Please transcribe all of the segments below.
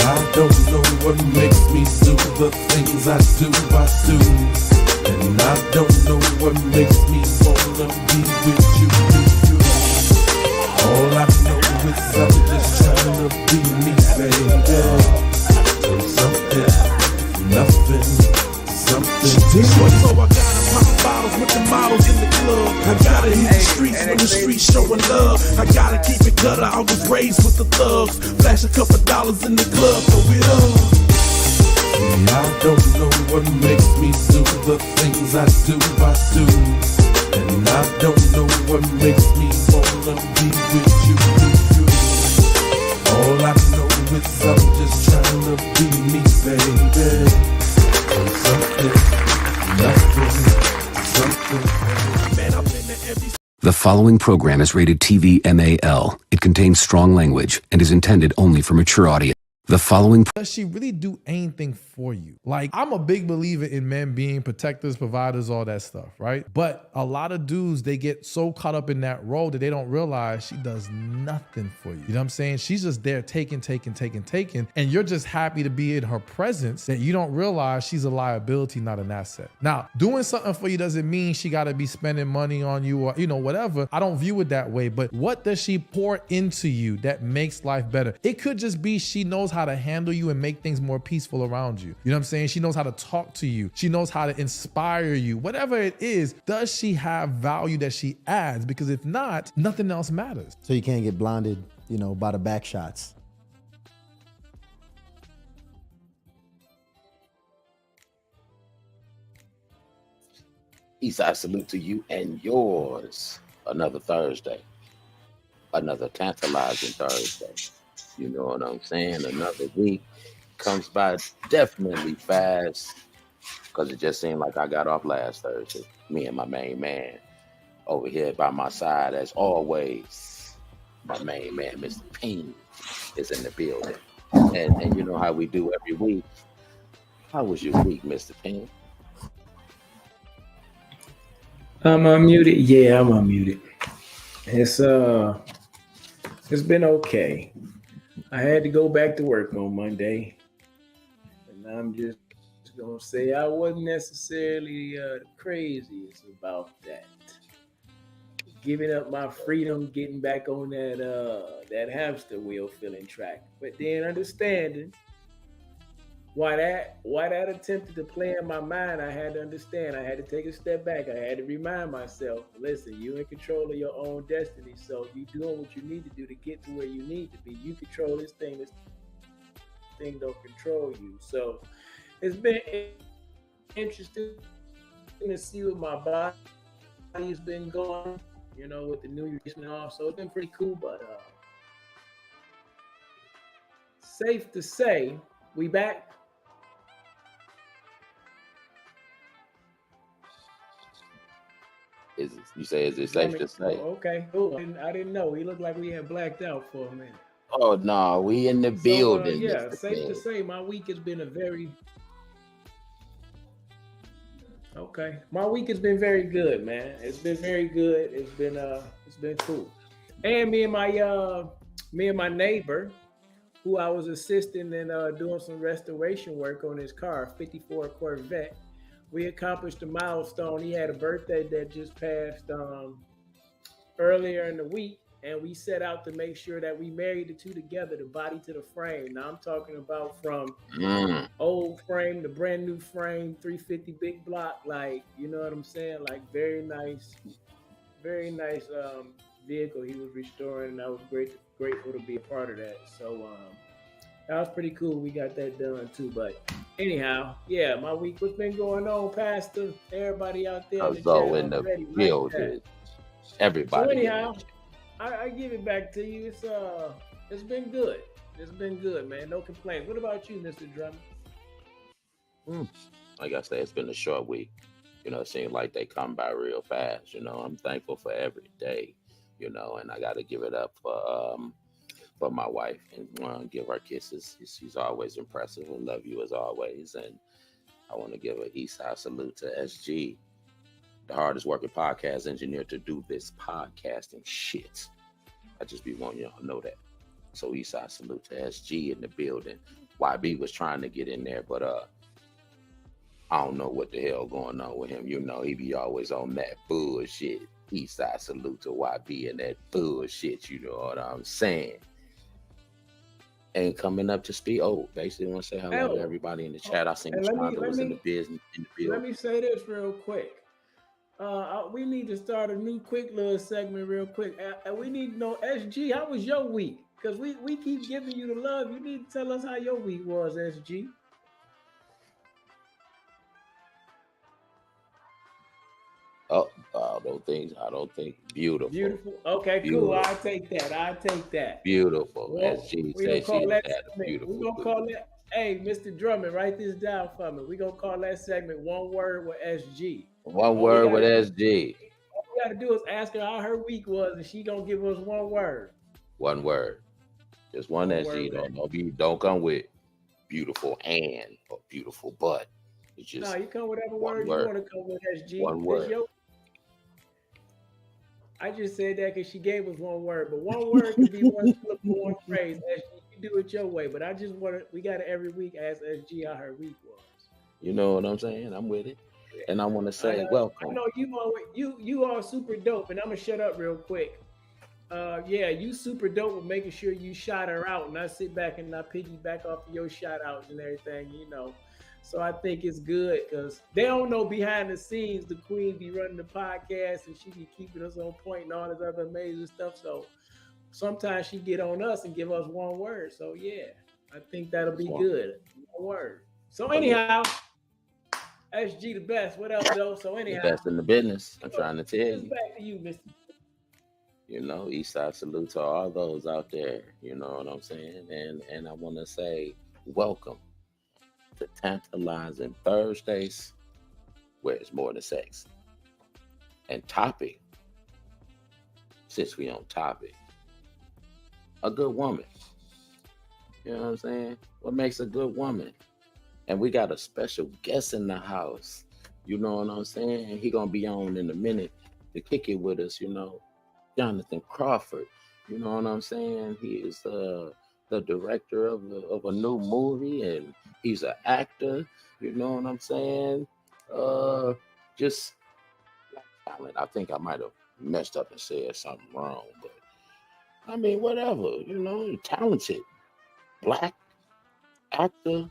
I don't know what makes me do the things I do. And I don't know what makes me wanna be with you. All I know is I'm just trying to be me, baby. Something, nothing, something. So I gotta pop bottles with the models in the club. I gotta hit the streets when the streets showing love. I gotta keep it gutter, I was raised with the thugs. Flash a couple dollars in the club, throw it up. I don't know what makes me do the things I do. And I don't know what makes me wanna be with you. All I know is I'm just trying to be me, baby. Something, nothing, something. Man, I've been to every... The following program is rated TV MAL. It contains strong language and is intended only for mature audience. The following... Does she really do anything for you? Like, I'm a big believer in men being protectors, providers, all that stuff, right? But a lot of dudes, they get so caught up in that role that they don't realize she does nothing for you. You know what I'm saying? She's just there taking. And you're just happy to be in her presence that you don't realize she's a liability, not an asset. Now, doing something for you doesn't mean she got to be spending money on you or, whatever. I don't view it that way. But what does she pour into you that makes life better? It could just be she knows how to handle you and make things more peaceful around you. You know what I'm saying? She knows how to talk to you. She knows how to inspire you. Whatever it is, does she have value that she adds? Because if not, nothing else matters. So you can't get blinded, by the back shots. Eastside salute to you and yours. Another Thursday. Another tantalizing Thursday. You know what I'm saying? Another week comes by definitely fast because it just seemed like I got off last Thursday. Me and my main man over here by my side, as always. My main man, Mr. Payne, is in the building. And you know how we do every week. How was your week, Mr. Payne? I'm unmuted. Yeah, I'm unmuted. It's been okay. I had to go back to work on Monday, and I'm just gonna say I wasn't necessarily the craziest about that. Giving up my freedom, getting back on that hamster wheel feeling track, but then understanding why that attempted to play in my mind. I had to understand. I had to take a step back. I had to remind myself, listen, you're in control of your own destiny. So you doing what you need to do to get to where you need to be. You control this thing. This thing don't control you. So it's been interesting to see what my body has been going, with the New Year's and all. So it's been pretty cool, but safe to say, we back. Is it safe to say? Okay, cool. I didn't know. We looked like we had blacked out for a minute. Oh no, we in the building. Yeah, safe to say, my week has been my week has been very good, man. It's been very good. It's been cool. And me and my neighbor, who I was assisting in doing some restoration work on his car, 54 Corvette. We accomplished a milestone. He had a birthday that just passed earlier in the week, and we set out to make sure that we married the two together, the body to the frame. Now I'm talking about from old frame to brand new frame, 350 big block, like, you know what I'm saying? Like very nice vehicle he was restoring, and I was grateful to be a part of that. So that was pretty cool. We got that done too. But anyhow, yeah, my week, what's been going on, Pastor? Everybody out there in the building. Everybody. So anyhow, I give it back to you. It's been good. It's been good, man. No complaints. What about you, Mr. Drummond? Like I said, it's been a short week. It seems like they come by real fast. I'm thankful for every day. And I got to give it up for my wife and give her kisses. She's always impressive. I love you as always. And I want to give an Eastside salute to SG, the hardest working podcast engineer to do this podcasting shit. I just be wanting y'all to know that. So Eastside salute to SG in the building. YB was trying to get in there, but I don't know what the hell going on with him. You know, he be always on that bullshit. Eastside salute to YB and that bullshit, you know what I'm saying? And coming up to speed. Oh, basically want to say hello to everybody in the chat. I seen Shonda was in the business in the building. Let me say this real quick. We need to start a new quick little segment real quick. We need to know, SG, how was your week? Because we keep giving you the love. You need to tell us how your week was, SG. I don't think. Beautiful. Beautiful. Okay, beautiful. Cool. I'll take that. Beautiful. Well, SG said she had a beautiful. We're gonna call that. Hey, Mr. Drummond, write this down for me. We're gonna call that segment One Word with SG. One word with SG. All we gotta do is ask her how her week was, and she gonna give us one word. One word. Just one SG. Don't come with beautiful and or beautiful but. It's just no, you come with whatever word you want to come with, SG. One word. I just said that because she gave us one word, but one word could be one phrase. SG, you do it your way, but I just want to. We got to every week ask SG how her week was. You know what I'm saying? I'm with it, and I want to say welcome. I know you are super dope, and I'm gonna shut up real quick. Yeah, you super dope with making sure you shout her out, and I sit back and I piggyback off of your shout outs and everything, you know. So I think it's good because they don't know behind the scenes the queen be running the podcast and she be keeping us on point and all this other amazing stuff. So sometimes she get on us and give us one word. So yeah, I think that'll be good. One word. So anyhow, SG the best. What else though? So anyhow, the best in the business. I'm trying to tell you. Back to you, Mr. You know, Eastside salute to all those out there. You know what I'm saying? And I want to say welcome to Tantalizing Thursdays, where it's more than sex. And topic, since we on topic, a good woman. You know what I'm saying? What makes a good woman? And we got a special guest in the house. You know what I'm saying? He gonna be on in a minute to kick it with us, you know. Jonathan Crawford. You know what I'm saying? He is the director of a new movie, and he's an actor. You know what I'm saying? Just talent. I think I might have messed up and said something wrong, but I mean, whatever. You know, talented black actor. You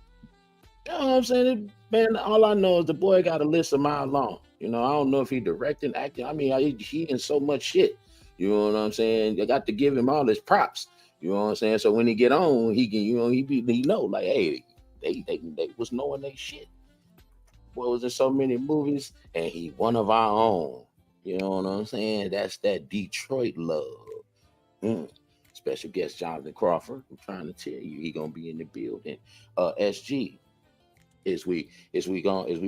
know what I'm saying? Man, all I know is the boy got a list a mile long. You know, I don't know if he directing, acting. I mean, he in so much shit. You know what I'm saying? I got to give him all his props. You know what I'm saying? So when he get on, he can, you know, he know like, hey, they was knowing they shit. Boy was in so many movies, and he one of our own. You know what I'm saying? That's that Detroit love. Special guest Jonathan Crawford. I'm trying to tell you, he gonna be in the building. SG, is we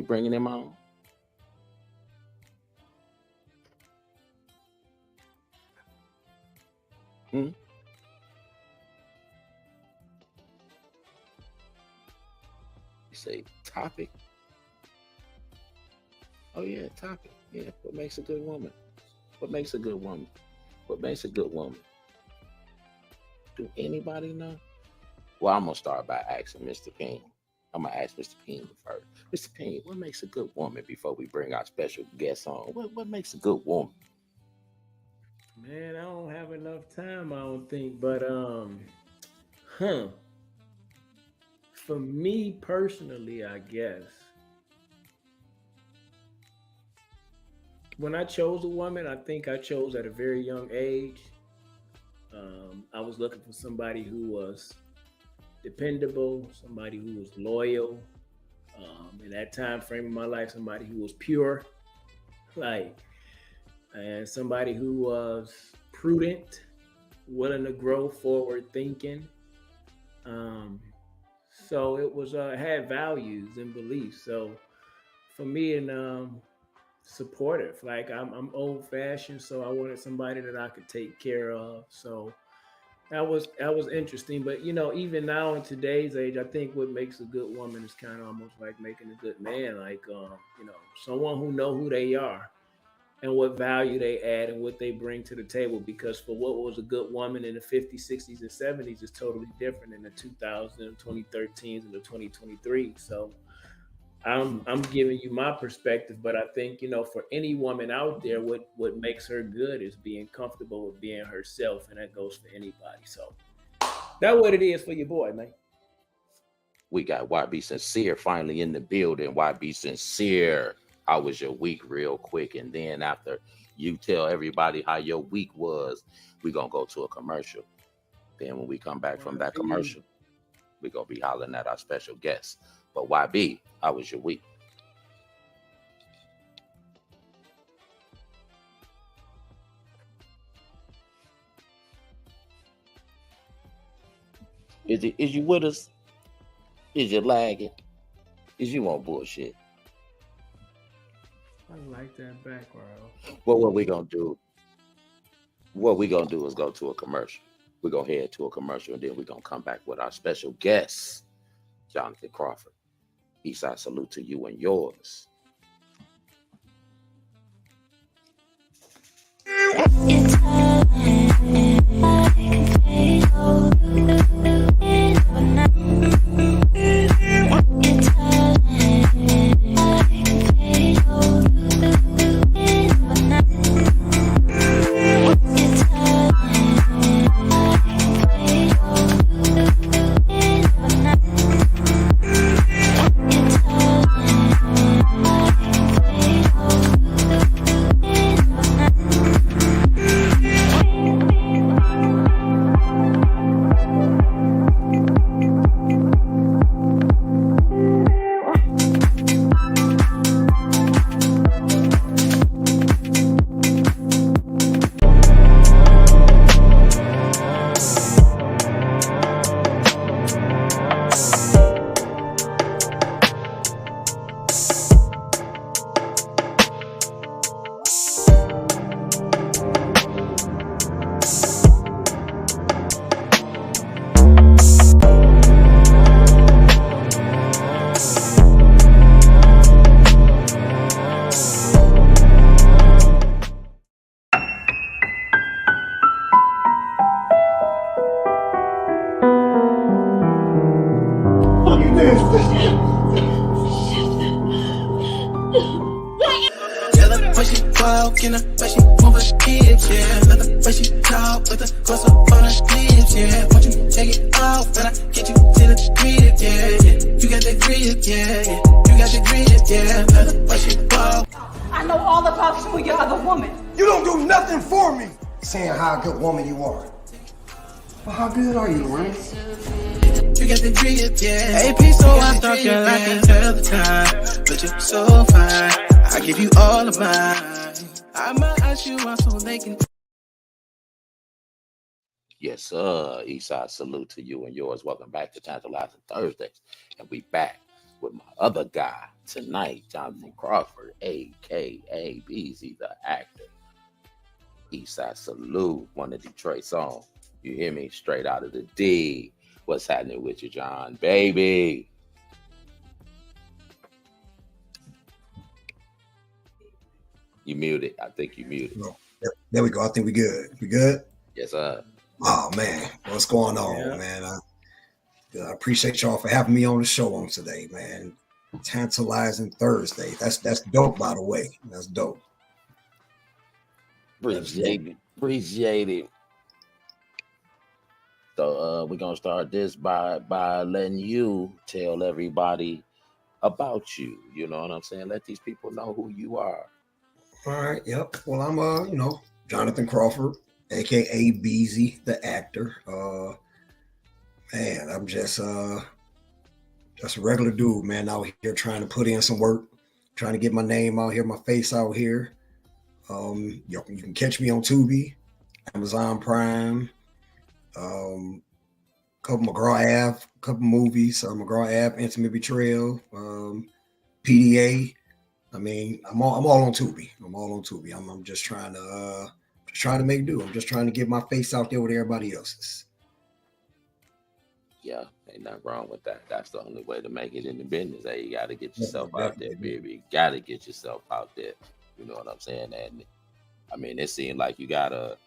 bringing him on? You say topic. Oh yeah, topic. Yeah, what makes a good woman? What makes a good woman? What makes a good woman? Do anybody know? Well, I'm gonna start by asking Mr. Payne. I'm gonna ask Mr. Payne first. Mr. Payne, what makes a good woman before we bring our special guest on? What makes a good woman? Man, I don't have enough time, I don't think. But for me personally, I guess when I chose a woman, I think I chose at a very young age. I was looking for somebody who was dependable, somebody who was loyal. In that time frame of my life, somebody who was pure, and somebody who was prudent, willing to grow, forward thinking. So it was had values and beliefs. So for me, and supportive. Like I'm old fashioned, so I wanted somebody that I could take care of. So that was interesting. But you know, even now in today's age, I think what makes a good woman is kind of almost like making a good man. Like you know, someone who know who they are. and what value they add and what they bring to the table. Because for what was a good woman in the 50s, 60s, and 70s is totally different in the 2000s, 2013s, and the 2023. So I'm giving you my perspective, but I think, for any woman out there, what makes her good is being comfortable with being herself, and that goes for anybody. So that's what it is for your boy, man. We got YB Sincere finally in the building. YB Sincere, how was your week real quick? And then after you tell everybody how your week was, we're going to go to a commercial. Then when we come back from that commercial, we're going to be hollering at our special guest. But YB, how was your week? Is you with us? Is you lagging? Is you on bullshit? I like that background. Well, what we gonna do? What we gonna do is go to a commercial. We're gonna head to a commercial, and then we're gonna come back with our special guest, Jonathan Crawford. Eastside salute to you and yours. I know all about you and your other woman. You don't do nothing for me. Saying how good woman you are. Well, how good are you, Lorraine? You got the drip, yeah. AP, so I thought you like it all the time. But you're so fine. I give you all of mine. I'ma ask you out so they can. Yes, sir. Eastside salute to you and yours. Welcome back to Tantalizing Thursdays. And we back with my other guy tonight, Jonathan Crawford, a.k.a. Beezy, the actor. Eastside salute, one of Detroit's song. You hear me? Straight out of the D. What's happening with you, John, baby? You muted. I think you muted. No. There we go. I think we good. We good? Yes, sir. Oh, man. What's going on, man? I appreciate y'all for having me on the show on today, man. Tantalizing Thursday. That's dope, by the way. That's dope. Appreciate it. So we're gonna start this by letting you tell everybody about you. You know what I'm saying? Let these people know who you are. All right. Yep. Well, I'm Jonathan Crawford, aka Beezy, the actor. Man, I'm just a regular dude, man, out here trying to put in some work, trying to get my name out here, my face out here. You can catch me on Tubi, Amazon Prime, couple McGraw Ave, couple movies, McGraw Ave, Intimate Betrayal, PDA. I mean, I'm all on Tubi. I'm just trying to make do. I'm just trying to get my face out there with everybody else's. Yeah, ain't nothing wrong with that. That's the only way to make it in the business. Hey, you got to get yourself out there, baby. You got to get yourself out there. You know what I'm saying? And I mean, it seemed like you got a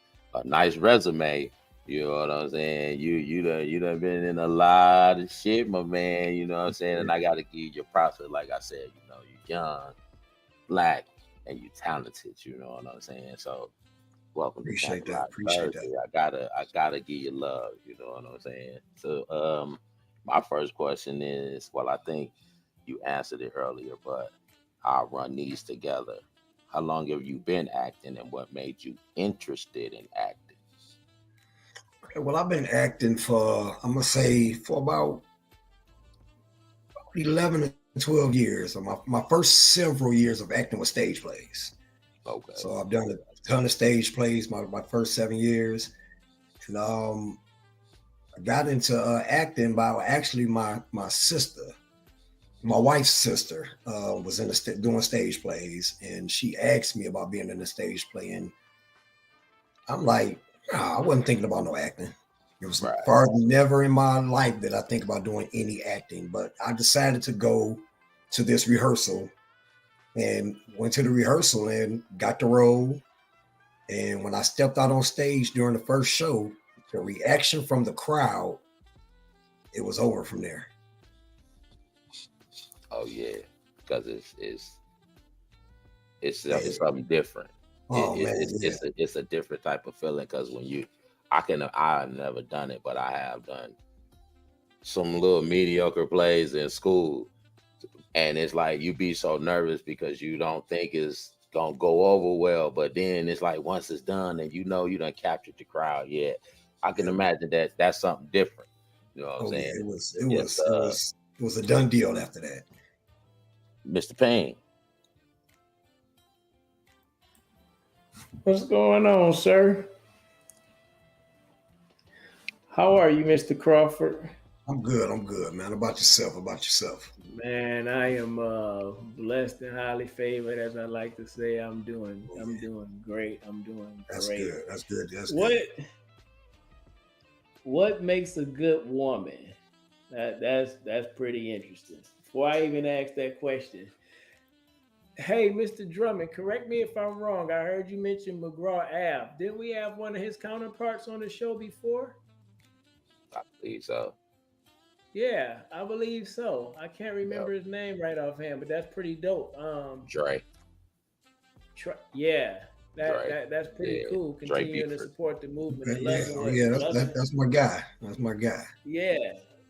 nice resume. You know what I'm saying? You done been in a lot of shit, my man. You know what I'm saying? And I gotta give you your props. Like I said, you know, you're young, black, and you talented. You know what I'm saying? So welcome to Appreciate that. Tantalizing Appreciate Thursday. that. I gotta give you love. You know what I'm saying? So my first question is, well, I think you answered it earlier, but I'll run these together. How long have you been acting, and what made you interested in acting? Okay, well, I've been acting for, I'm gonna say, for about 11 to 12 years. So my first several years of acting was stage plays. Okay. So I've done a ton of stage plays my first 7 years. And I got into acting by actually my sister, my wife's sister, was doing stage plays, and she asked me about being in a stage play, and I'm like, nah, I wasn't thinking about no acting. It was far never in my life that I think about doing any acting, but I decided to go to this rehearsal and went to the rehearsal and got the role. And when I stepped out on stage during the first show, the reaction from the crowd, it was over from there. Oh yeah, because it's something different. It's a different type of feeling, because when I've never done it, but I have done some little mediocre plays in school, and it's like you be so nervous because you don't think it's gonna go over well, but then it's like once it's done and you know you done captured the crowd. Yeah, I can imagine that's something different. You know what I'm saying? Yeah, it was a done deal after that. Mr. Payne. What's going on, sir? How are you, Mr. Crawford? I'm good, man. How about yourself? Man, I am blessed and highly favored, as I like to say. I'm doing great. That's good. That's good. What makes a good woman? That's pretty interesting. Before I even ask that question, hey, Mr. Drummond, correct me if I'm wrong. I heard you mention McGraw Ave. Didn't we have one of his counterparts on the show before? I believe so. Yeah, I believe so. I can't remember his name right offhand, but that's pretty dope. Dre. Yeah, that's pretty cool. Continuing to support the movement. That's my guy. That's my guy. Yeah.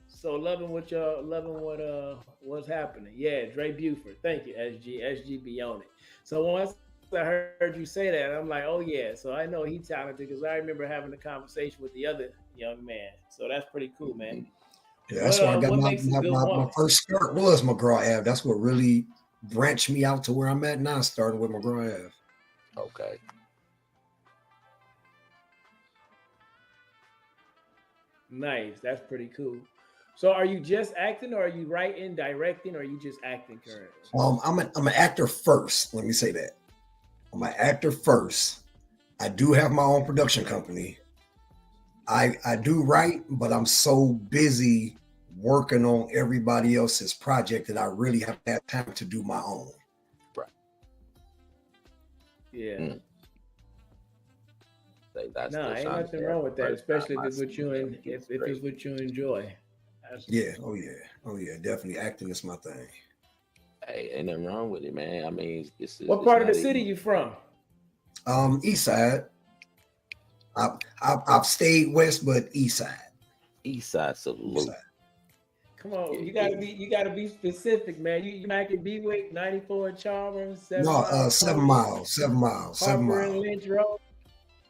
So loving what's happening. Yeah, Dre Buford. Thank you, SG be on it. So once I heard you say that, I'm like, oh yeah. So I know he's talented because I remember having a conversation with the other young man. So that's pretty cool, man. Yeah, that's why I got my first start was McGraw Ave. That's what really branched me out to where I'm at now, starting with McGraw Ave. Okay. Nice. That's pretty cool. So are you just acting, or are you writing, directing, or are you just acting currently? I'm an actor first. Let me say that. I'm an actor first. I do have my own production company. I do write, but I'm so busy working on everybody else's project that I really haven't had time to do my own. Right. Yeah. Ain't nothing wrong with that, especially if it's what you enjoy. Yeah. Oh yeah. Definitely, acting is my thing. Hey, ain't nothing wrong with it, man. I mean, what part of the city you from? East side. I've stayed west, but east side. East side, salute. Come on, you gotta be specific, man. You might get Bewick, 94 Chalmers, 7 miles. Harper and Lynch Road.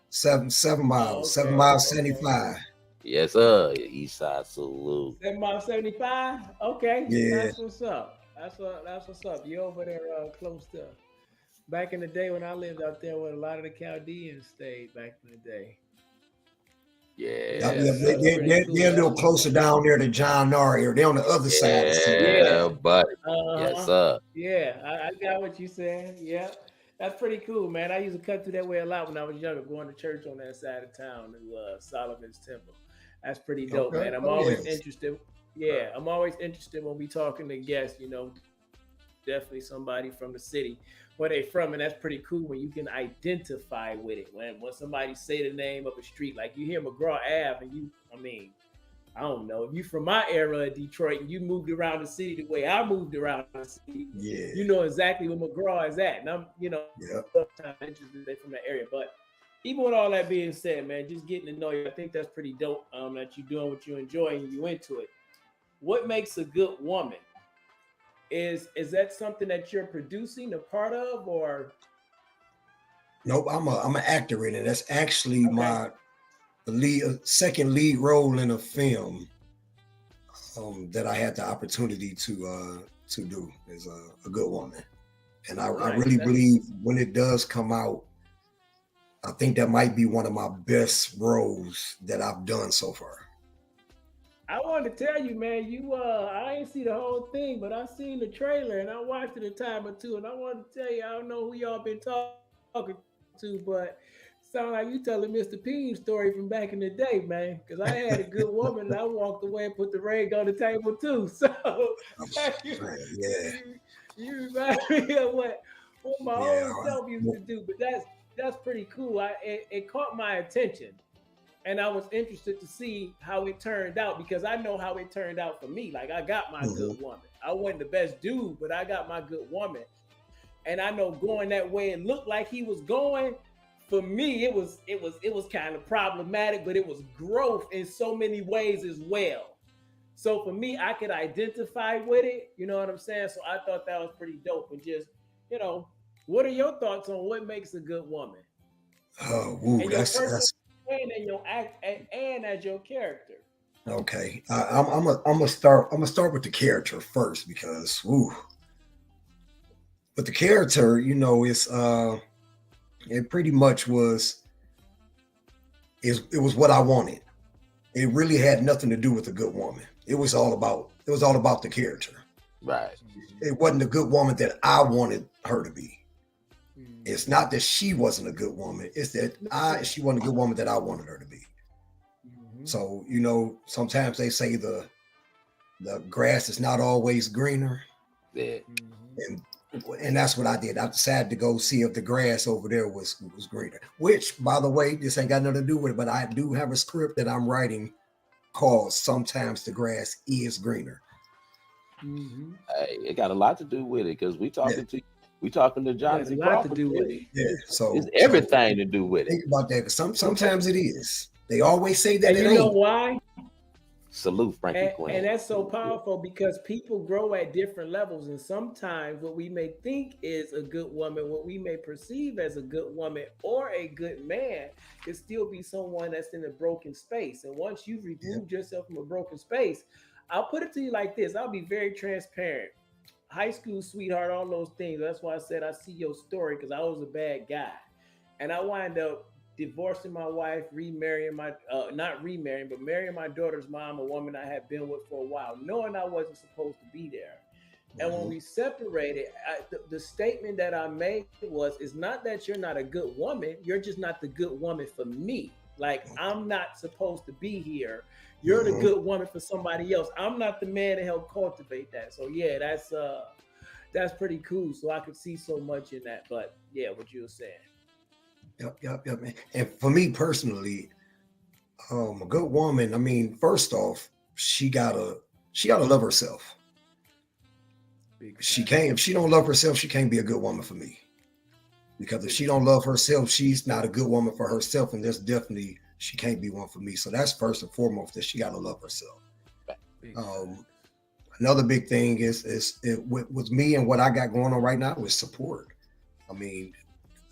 7 miles. 7 miles, 75. Yes, sir. East side, salute. 7 miles, 75. Okay, yeah. That's what's up. That's what's up. You over there close to. Back in the day when I lived out there, where a lot of the Chaldeans stayed back in the day. Yeah, they're a little closer down there to John Nor area. They're on the other side. Yeah, buddy. Yes, sir. Yeah, I got what you said. Yeah, that's pretty cool, man. I used to cut through that way a lot when I was younger, going to church on that side of town, to Solomon's Temple. That's pretty dope, man. I'm always interested. Yeah, I'm always interested when we talking to guests. Definitely somebody from the city where they from, and that's pretty cool when you can identify with it. When somebody say the name of a street, like you hear McGraw Ave, and I don't know, if you from my era of Detroit and you moved around the city the way I moved around the city, you know exactly where McGraw is at. And I'm, sometimes interested from that area. But even with all that being said, man, just getting to know you, I think that's pretty dope. That you're doing what you enjoy and you into it. What makes a good woman? Is that something that you're producing, a part of, or? Nope, I'm an actor in it. That's actually my second lead role in a film that I had the opportunity to do is a good woman, and I really believe when it does come out, I think that might be one of my best roles that I've done so far. I wanted to tell you, man, I ain't see the whole thing, but I seen the trailer and I watched it a time or two, and I wanted to tell you, I don't know who y'all been talking to, but sound like you telling Mr. Peen's story from back in the day, man. Because I had a good woman, and I walked away and put the ring on the table too. So you remind me of what my old self used to do. But that's pretty cool. It caught my attention, and I was interested to see how it turned out, because I know how it turned out for me. Like, I got my good woman. I wasn't the best dude, but I got my good woman. And I know going that way, it looked like he was going. For me, it was kind of problematic, but it was growth in so many ways as well. So for me, I could identify with it. You know what I'm saying? So I thought that was pretty dope. And just, what are your thoughts on what makes a good woman? That's and in your act and as your character. Okay, I'm gonna start with the character first, because but the character, it's it pretty much was what I wanted. It really had nothing to do with a good woman. It was all about the character. Right. It wasn't a good woman that I wanted her to be. It's not that she wasn't a good woman. It's that she wasn't a good woman that I wanted her to be. So, sometimes they say the grass is not always greener. Yeah. And that's what I did. I decided to go see if the grass over there was greener. Which, by the way, this ain't got nothing to do with it, but I do have a script that I'm writing called "Sometimes the Grass is Greener." Hey, it got a lot to do with it, because we talking to Jonathan Crawford. To do with it. Yeah, so it's everything to do with it. Think about that, because sometimes it is. They always say that. And you know why? Salute Frankie Quinn. And that's so powerful, because people grow at different levels, and sometimes what we may think is a good woman, what we may perceive as a good woman or a good man, can still be someone that's in a broken space. And once you've removed yourself from a broken space, I'll put it to you like this. I'll be very transparent. High school sweetheart, all those things. That's why I said I see your story, because I was a bad guy. And I wind up divorcing my wife, marrying my daughter's mom, a woman I had been with for a while, knowing I wasn't supposed to be there. And when we separated, the statement that I made was, it's not that you're not a good woman, you're just not the good woman for me. Like, I'm not supposed to be here. You're the good woman for somebody else. I'm not the man to help cultivate that. So yeah, that's pretty cool. So I could see so much in that. But yeah, what you were saying. Yep, man. And for me personally, a good woman, I mean, first off, she gotta love herself. If she don't love herself, she can't be a good woman for me. Because if she don't love herself, she's not a good woman for herself, and there's definitely she can't be one for me. So that's first and foremost, that she gotta love herself. Another big thing is with me and what I got going on right now is support. I mean,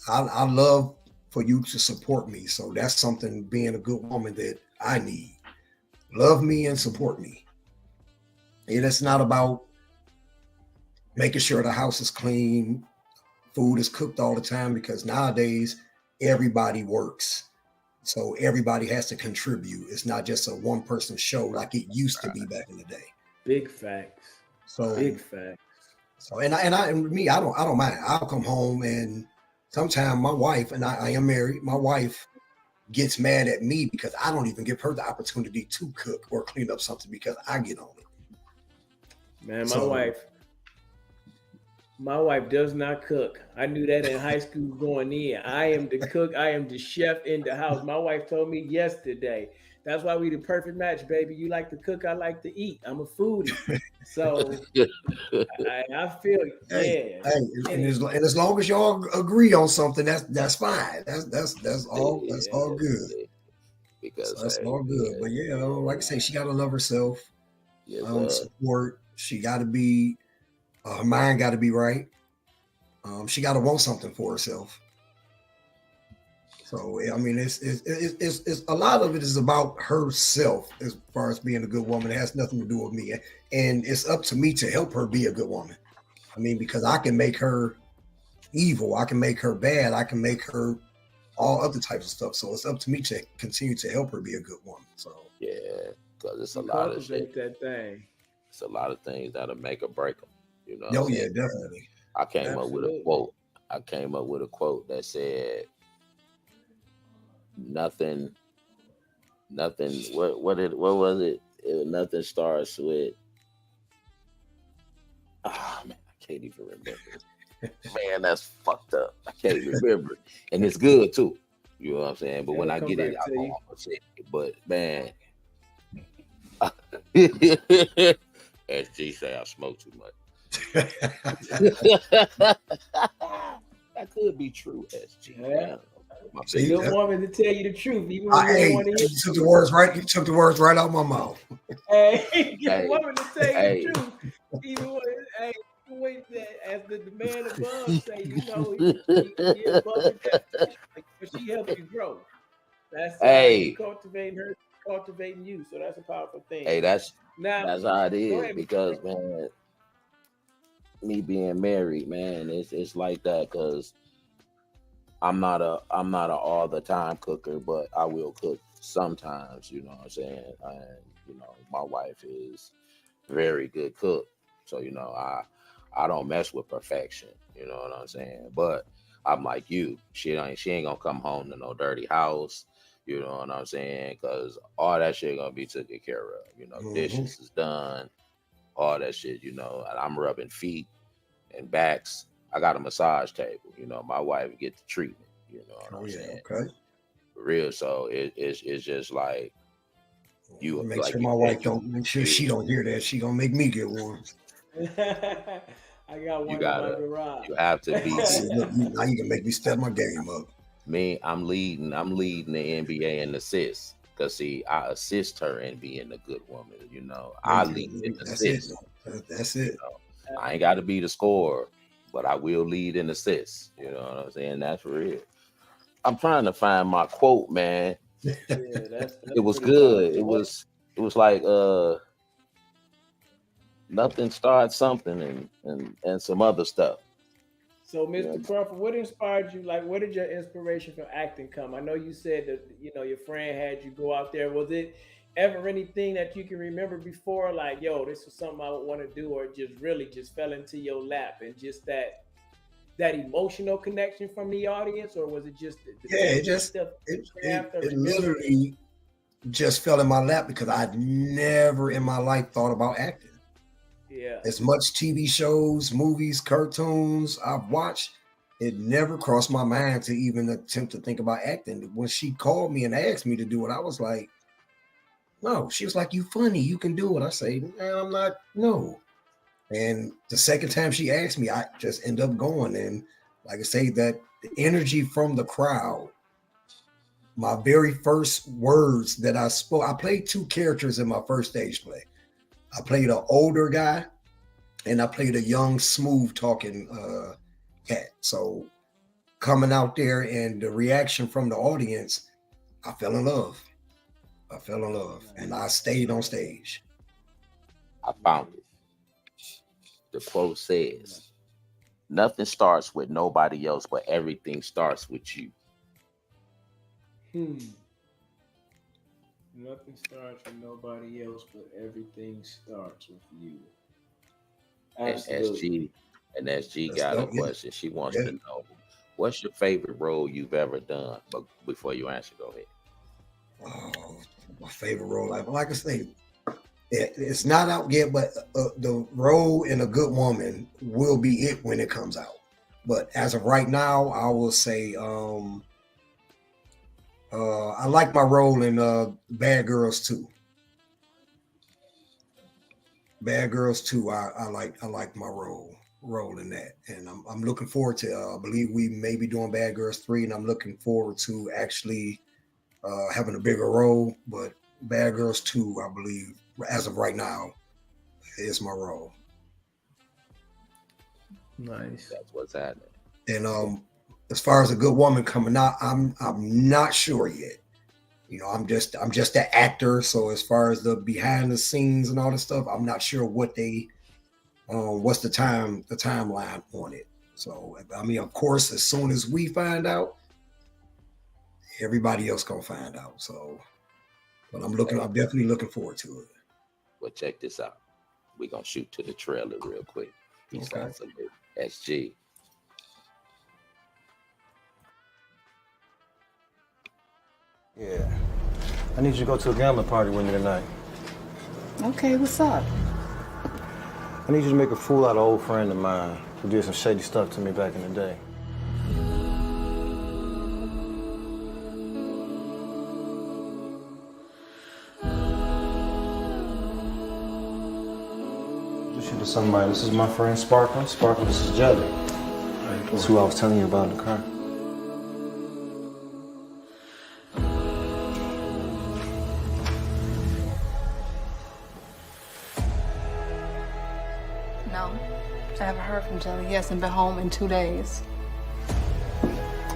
I love for you to support me. So that's something, being a good woman, that I need. Love me and support me. And it's not about making sure the house is clean, food is cooked all the time, because nowadays everybody works. So everybody has to contribute. It's not just a one person show like it used to be back in the day. Big facts. Big facts. So I don't mind. I'll come home, and sometimes my wife, and I am married, my wife gets mad at me because I don't even give her the opportunity to cook or clean up something because I get on it. Man, my wife, My wife does not cook. I knew that in high school going in. I am the cook. I am the chef in the house. My wife told me yesterday. That's why we the perfect match, baby. You like to cook, I like to eat. I'm a foodie. So I feel, Hey, yeah. hey, and as long as y'all agree on something, that's fine. That's all good. So Because that's hey, all good. But yeah, like I say, she gotta love herself. yes, sir. Support. She gotta be her mind gotta be right. She gotta want something for herself. So I mean, it's a lot of it is about herself as far as being a good woman. It has nothing to do with me, and it's up to me to help her be a good woman. I mean, because I can make her evil, I can make her bad, I can make her all other types of stuff. So it's up to me to continue to help her be a good woman. So Yeah, because it's a You lot of shit. cultivate that thing. It's a lot of things that'll make or break them. You know what oh I'm yeah, saying? definitely. I came up with a Absolutely. quote. I came up with a quote that said, "Nothing, nothing. What was it? Nothing starts with." Ah man, I can't even remember. Man, that's fucked up. I can't remember, and it's good too. You know what I'm saying? But when That'll I come get it, back to I'm you. gonna say it. But man, SG say I smoke too much. That could be true, SG. Yeah. Man, my A See, biggest. good woman to tell you the truth, even when you don't hey, want to hear you took the words right. You took the words right out my mouth. Hey, get a Hey, woman to tell you the hey. truth. Even when, hey, even when as the man above say, he above and down, but she helps you grow. That's you Hey, cultivating her, cultivating you. So that's a powerful thing. hey, Now, that's how it go is ahead, Mr. because Crawford. man, me being married, man, it's like that because I'm not a all the time cooker, but I will cook sometimes. You know what I'm saying? And my wife is very good cook, so I don't mess with perfection. You know what I'm saying? But I'm like you. She ain't gonna come home to no dirty house. You know what I'm saying? Because all that shit gonna be taken care of. Mhm. Dishes is done, all that shit. And I'm rubbing feet and backs. I got a massage table. My wife get the treatment. You know what Oh I'm yeah, saying? okay. For real. So it's just like Make like sure you my said, wife don't. Make sure she don't hear that. She gonna make me get one. I got you one in my gotta garage. you have to be See, look, now you can make me step my game up. me. I'm leading the NBA in assists. Cause see, I assist her in being a good woman. There I you lead in go. That's it. assists. That's You it. know, I ain't got to be the scorer, but I will lead in assists. You know what I'm saying? That's real. I'm trying to find my quote, man. Yeah, It that's was pretty good. powerful. It What? was it was like nothing starts something and some other stuff. So, Yeah. Mr. Crawford, what inspired you? Like, where did your inspiration for acting come? I know you said that your friend had you go out there. Was it ever anything that you can remember before? Like, yo, this was something I would want to do, or just really just fell into your lap and just that emotional connection from the audience, or was it just the Yeah, it technique just stuff, it it, craft, or it remembering? literally just fell in my lap because I'd never in my life thought about acting. Yeah, As much TV shows, movies, cartoons I've watched, it never crossed my mind to even attempt to think about acting. When she called me and asked me to do it, I was like, no. She was like, you funny, you can do it. I say, man, I'm not, no. And the second time she asked me, I just end up going. And like I say, that the energy from the crowd, my very first words that I spoke, I played two characters in my first stage play. I played an older guy and I played a young, smooth talking cat. So coming out there and the reaction from the audience, I fell in love. I fell in love and I stayed on stage. I found it. The quote says, "Nothing starts with nobody else, but everything starts with you." hmm. Nothing starts with nobody else, but everything starts with you. And Absolutely. SG That's got a dope. Yeah. question. She wants Yeah. to know, what's your favorite role you've ever done? But before you answer, go ahead. Oh, my favorite role. Like I say, It's not out yet, but the role in A Good Woman will be it when it comes out. But as of right now, I will say I like my role in Bad Girls 2. Bad Girls 2, I like my role in that, and I'm looking forward to. I believe we may be doing Bad Girls 3, and I'm looking forward to actually having a bigger role. But Bad Girls 2, I believe, as of right now, is my role. Nice. That's what's happening. And as far as A Good Woman coming out, I'm not sure yet. You know, I'm just an actor. So as far as the behind the scenes and all this stuff, I'm not sure what they what's the timeline on it. So I mean, of course, as soon as we find out, everybody else gonna find out. So, but I'm definitely looking forward to it. Well, check this out. We're gonna shoot to the trailer real quick. Okay. SG. Yeah. I need you to go to a gambling party with me tonight. Okay, what's up? I need you to make a fool out of an old friend of mine who did some shady stuff to me back in the day. Introduce you to somebody. This is my friend Sparkle. Sparkle, this is Jelly. That's who I was telling you about in the car. No, I haven't heard from Jelly. He hasn't been home in 2 days.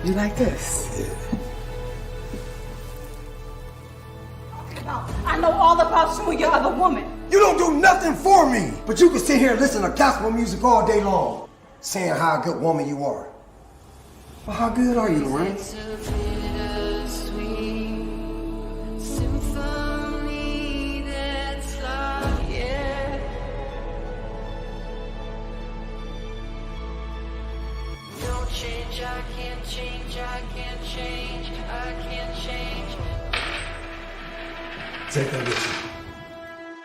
You like this? No, I know all about you and your other woman. You don't do nothing for me, but you can sit here and listen to gospel music all day long, saying how a good woman you are. Well, how good are you, Lorraine? Take that with you.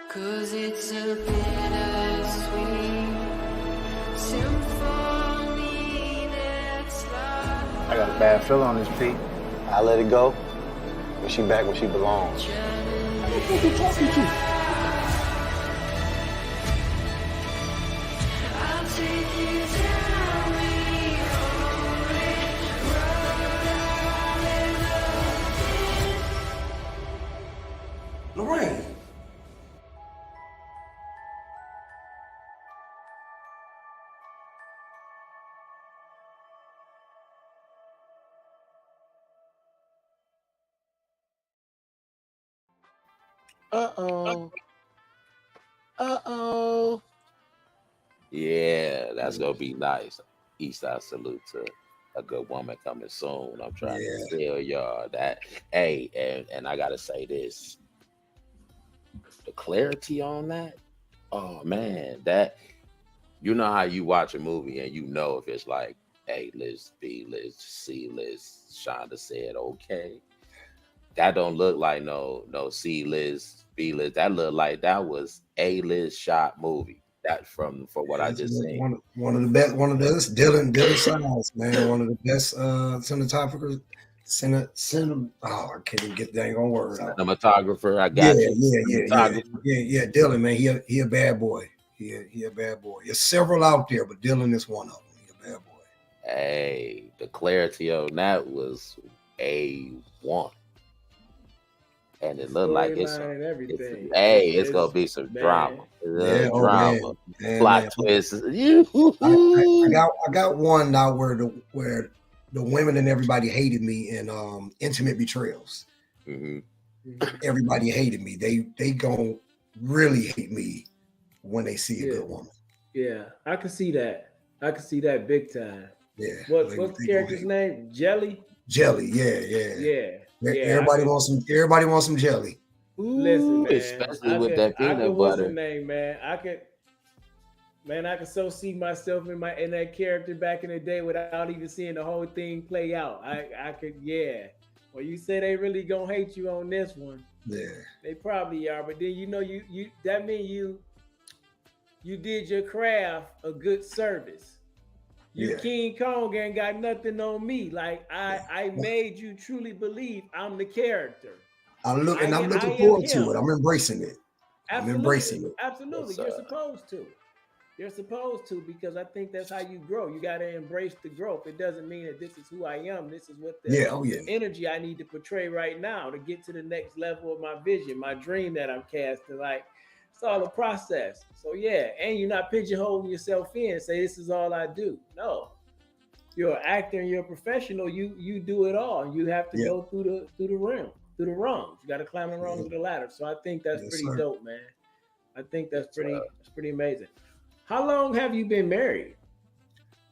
'Cause it's a bittersweet symphony that's like I got a bad feeling on this, Pete. I let it go, but she back where she belongs. What the fuck are you talking to? I'll take you down the Lorraine. Uh-oh. Yeah, that's gonna be nice. Eastside salute to A Good Woman coming soon. I'm trying to tell y'all that. Hey, and I gotta say this. The clarity on that, oh man, that you know how you watch a movie and you know if it's like A list, B list, C list. Shonda said okay. That don't look like no C list, B list. That looked like that was A list shot movie. That from what I just seen. One of the best. One of those Dylan Science, man. One of the best cinematographers. Oh, I can't even get the dang on word out. Cinematographer, I got you. Yeah. Dylan, man, he a bad boy. He a bad boy. There's several out there, but Dylan is one of them. He a bad boy. Hey, the clarity on that was A1. And it looked like it's gonna be some drama. Drama. Plot twists. I got one now where the women and everybody hated me in Intimate Betrayals. Mm-hmm. Everybody hated me. They gonna really hate me when they see a good woman. Yeah, I can see that. I can see that big time. Yeah. What's the character's name? Jelly? Jelly, yeah. Everybody wants some jelly. Listen, man, especially with that peanut butter. What's his name, man? I could so see myself in that character back in the day without even seeing the whole thing play out. I could, yeah. Well, you say they really gonna hate you on this one. Yeah. They probably are, but then you that means you did your craft a good service. You Yeah. King Kong ain't got nothing on me. Like I made you truly believe I'm the character. I'm I looking am forward him. to it. I'm embracing it. I'm embracing it. Absolutely. You're supposed to. You're supposed to, because I think that's how you grow. You got to embrace the growth. It doesn't mean that this is who I am. This is what the energy I need to portray right now to get to the next level of my vision, my dream that I'm casting. Like, it's all a process. So yeah, and you're not pigeonholing yourself in and say this is all I do. No, you're an actor and you're a professional. You do it all. You have to go through the rungs. You got to climb the rungs of the ladder. So I think that's pretty dope, man. I think that's pretty amazing. How long have you been married?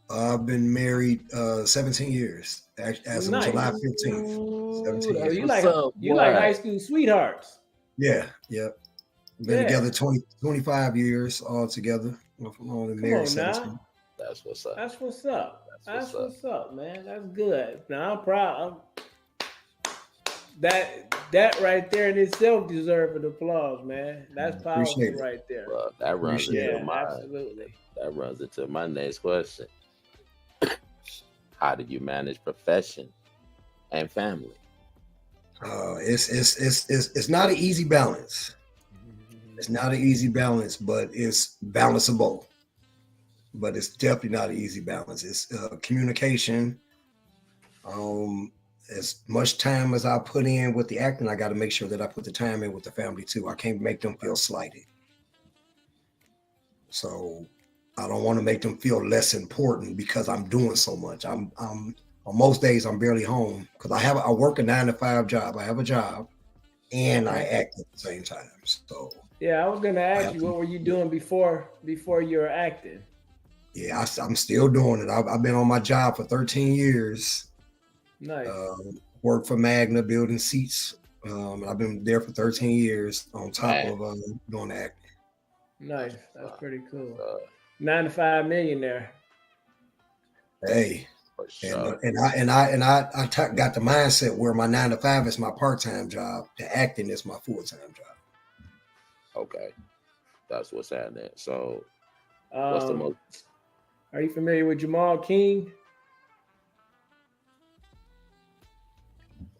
I've been married 17 years as of July 15th. 17 years. You like high school sweethearts. Yeah, yep. Been together 25 years all together. Only married 17. That's what's up. That's what's up. That's what's up, man. That's good. Now I'm proud. That right there in itself deserves an applause, man. That's powerful right there. Well, that runs into absolutely. That runs into my next question. How do you manage profession and family? It's not an easy balance. It's not an easy balance, but it's balanceable. But it's definitely not an easy balance. It's communication. As much time as I put in with the acting, I got to make sure that I put the time in with the family too. I can't make them feel slighted. So I don't want to make them feel less important because I'm doing so much. I'm on most days I'm barely home because I work a 9-to-5 job. I have a job and I act at the same time. So yeah, I was gonna ask you, what were you doing before you were acting? Yeah, I'm still doing it. I've been on my job for 13 years. Nice. Worked for Magna building seats. I've been there for 13 years on top of doing acting. Nice. That's pretty cool. 9-to-5 millionaire. Hey, and I got the mindset where my 9-to-5 is my part-time job. The acting is my full-time job. Okay, that's what's happening. So, what's the most? Are you familiar with Jamal King?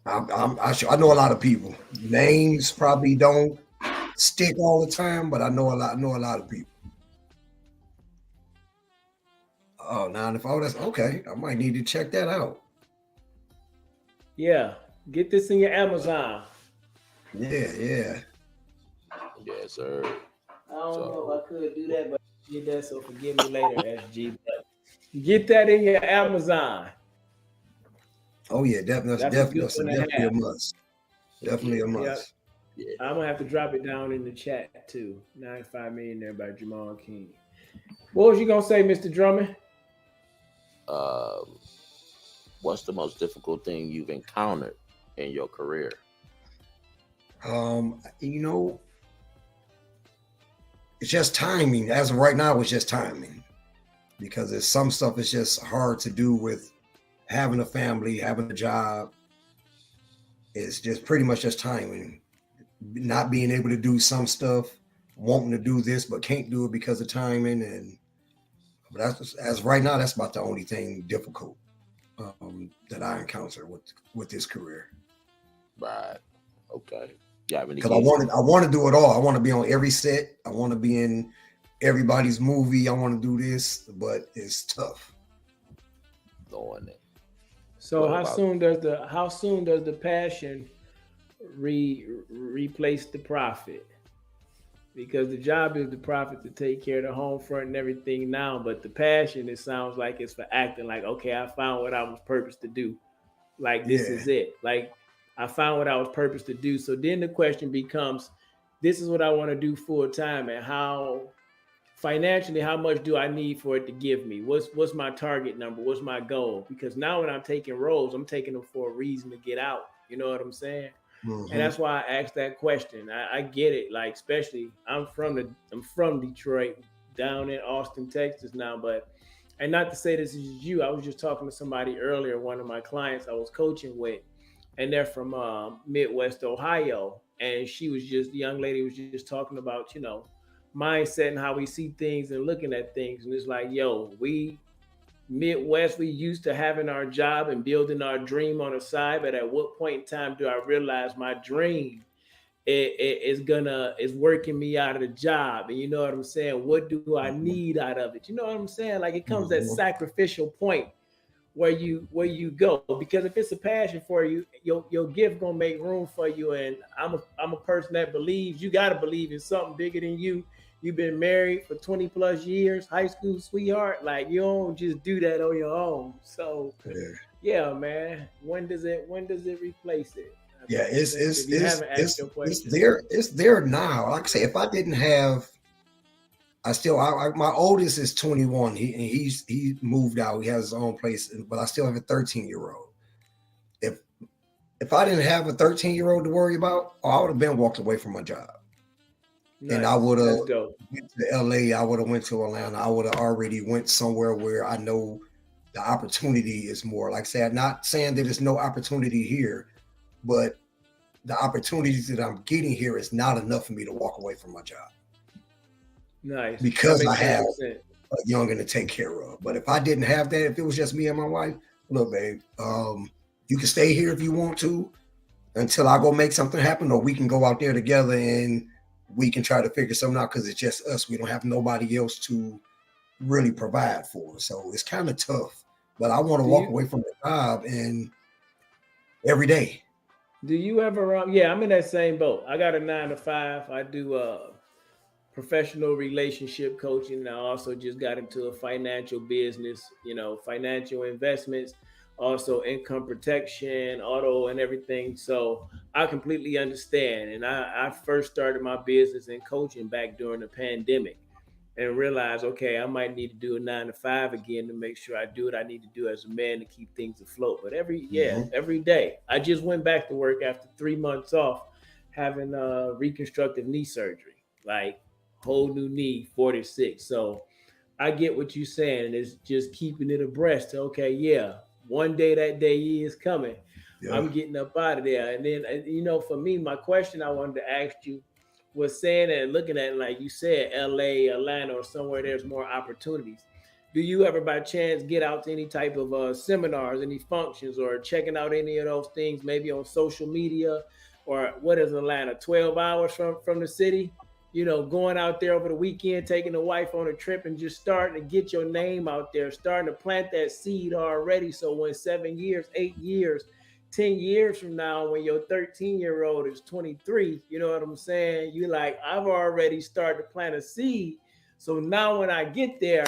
I know a lot of people. Names probably don't stick all the time, but I know a lot of people. Oh, 9-to-5. That's okay. I might need to check that out. Yeah, get this in your Amazon. Yeah. Yes, sir. I don't know if I could do that, but get that, so forgive me later, SG. But get that in your Amazon. Oh yeah, definitely a must. Definitely a must. Yeah. I'm gonna have to drop it down in the chat too. 9-to-5 millionaire by Jamal King. What was you gonna say, Mr. Drummond? What's the most difficult thing you've encountered in your career? It's just timing. As of right now, it's just timing, because there's some stuff is just hard to do with having a family, having a job. It's just pretty much just timing. Not being able to do some stuff, wanting to do this but can't do it because of timing. But that's, as right now, that's about the only thing difficult that I encounter with this career. Right. Okay. Because I want to do it all. I want to be on every set. I want to be in everybody's movie. I want to do this, but it's tough. Knowing it. So how soon does the passion replace the profit? Because the job is the profit to take care of the home front and everything now, but the passion, it sounds like it's for acting. Like, okay, I found what I was purposed to do. Like, this is it. Like, I found what I was purposed to do. So then the question becomes, this is what I want to do full time, and how financially, how much do I need for it to give me? What's my target number? What's my goal? Because now when I'm taking roles, I'm taking them for a reason to get out. You know what I'm saying? Mm-hmm. And that's why I asked that question. I get it. Like, especially I'm from Detroit, down in Austin, Texas now. And not to say this is you. I was just talking to somebody earlier, one of my clients I was coaching with, and they're from Midwest Ohio. and the young lady was just talking about, mindset and how we see things and looking at things. And it's like, yo, we Midwest, we used to having our job and building our dream on the side, but at what point in time do I realize my dream is working me out of the job? And you know what I'm saying? What do I need out of it? You know what I'm saying? Like, it comes that sacrificial point where you go, because if it's a passion for you, your gift gonna make room for you. And I'm a person that believes you gotta believe in something bigger than you. You've been married for 20 plus years, high school sweetheart. Like, you don't just do that on your own. So yeah, man. When does it replace it? Yeah, it's there now. Like I say, if I didn't have, my oldest is 21. He moved out. He has his own place, but I still have a 13-year-old. If I didn't have a 13-year-old to worry about, I would have been walked away from my job. Nice. And I would have went to LA. I would have went to Atlanta. I would have already went somewhere where I know the opportunity is more. Like I said, not saying that there's no opportunity here, but the opportunities that I'm getting here is not enough for me to walk away from my job. Nice. Because I have a youngin' to take care of. But if I didn't have that, if it was just me and my wife, look, babe, you can stay here if you want to until I go make something happen, or we can go out there together and we can try to figure something out, because it's just us. We don't have nobody else to really provide for us. So it's kind of tough. But I want to walk away from the job and every day. Do you ever I'm in that same boat. I got a 9 to 5. I do professional relationship coaching. I also just got into a financial business, financial investments, also income protection, auto, and everything. So I completely understand. And I first started my business in coaching back during the pandemic, and realized, okay, I might need to do a 9 to 5 again to make sure I do what I need to do as a man to keep things afloat. But every day, I just went back to work after 3 months off, having reconstructive knee surgery, like whole new knee, 46. So I get what you're saying, and it's just keeping it abreast. Okay, one day that day is coming. Yeah. I'm getting up out of there. And then, for me, my question I wanted to ask you was saying and looking at, like you said, LA, Atlanta, or somewhere there's more opportunities. Do you ever by chance get out to any type of seminars, any functions, or checking out any of those things, maybe on social media? Or what is Atlanta, 12 hours from the city? Going out there over the weekend, taking the wife on a trip and just starting to get your name out there, starting to plant that seed already. So when 7 years, 8 years, 10 years from now, when your 13-year-old is 23, you know what I'm saying? You like, I've already started to plant a seed. So now when I get there,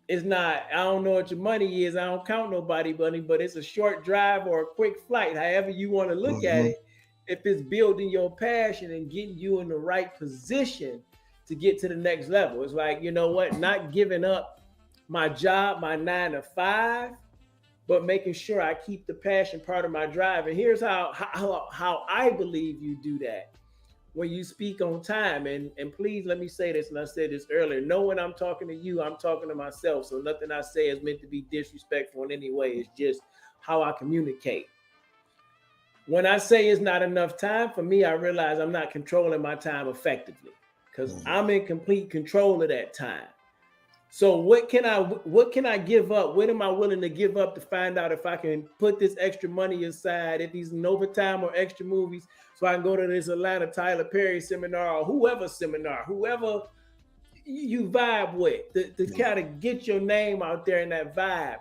it's not, I don't know what your money is. I don't count nobody money, but it's a short drive or a quick flight, however you want to look at it. If it's building your passion and getting you in the right position to get to the next level. It's like, you know what? Not giving up my job, my 9 to 5, but making sure I keep the passion part of my drive. And here's how I believe you do that. When you speak on time, and please let me say this, and I said this earlier, know when I'm talking to you, I'm talking to myself. So nothing I say is meant to be disrespectful in any way. It's just how I communicate. When I say it's not enough time, for me, I realize I'm not controlling my time effectively, because I'm in complete control of that time. So what can I give up? What am I willing to give up to find out if I can put this extra money aside, if these an overtime or extra movies, so I can go to this Atlanta Tyler Perry seminar, or whoever you vibe with, to kind of get your name out there in that vibe.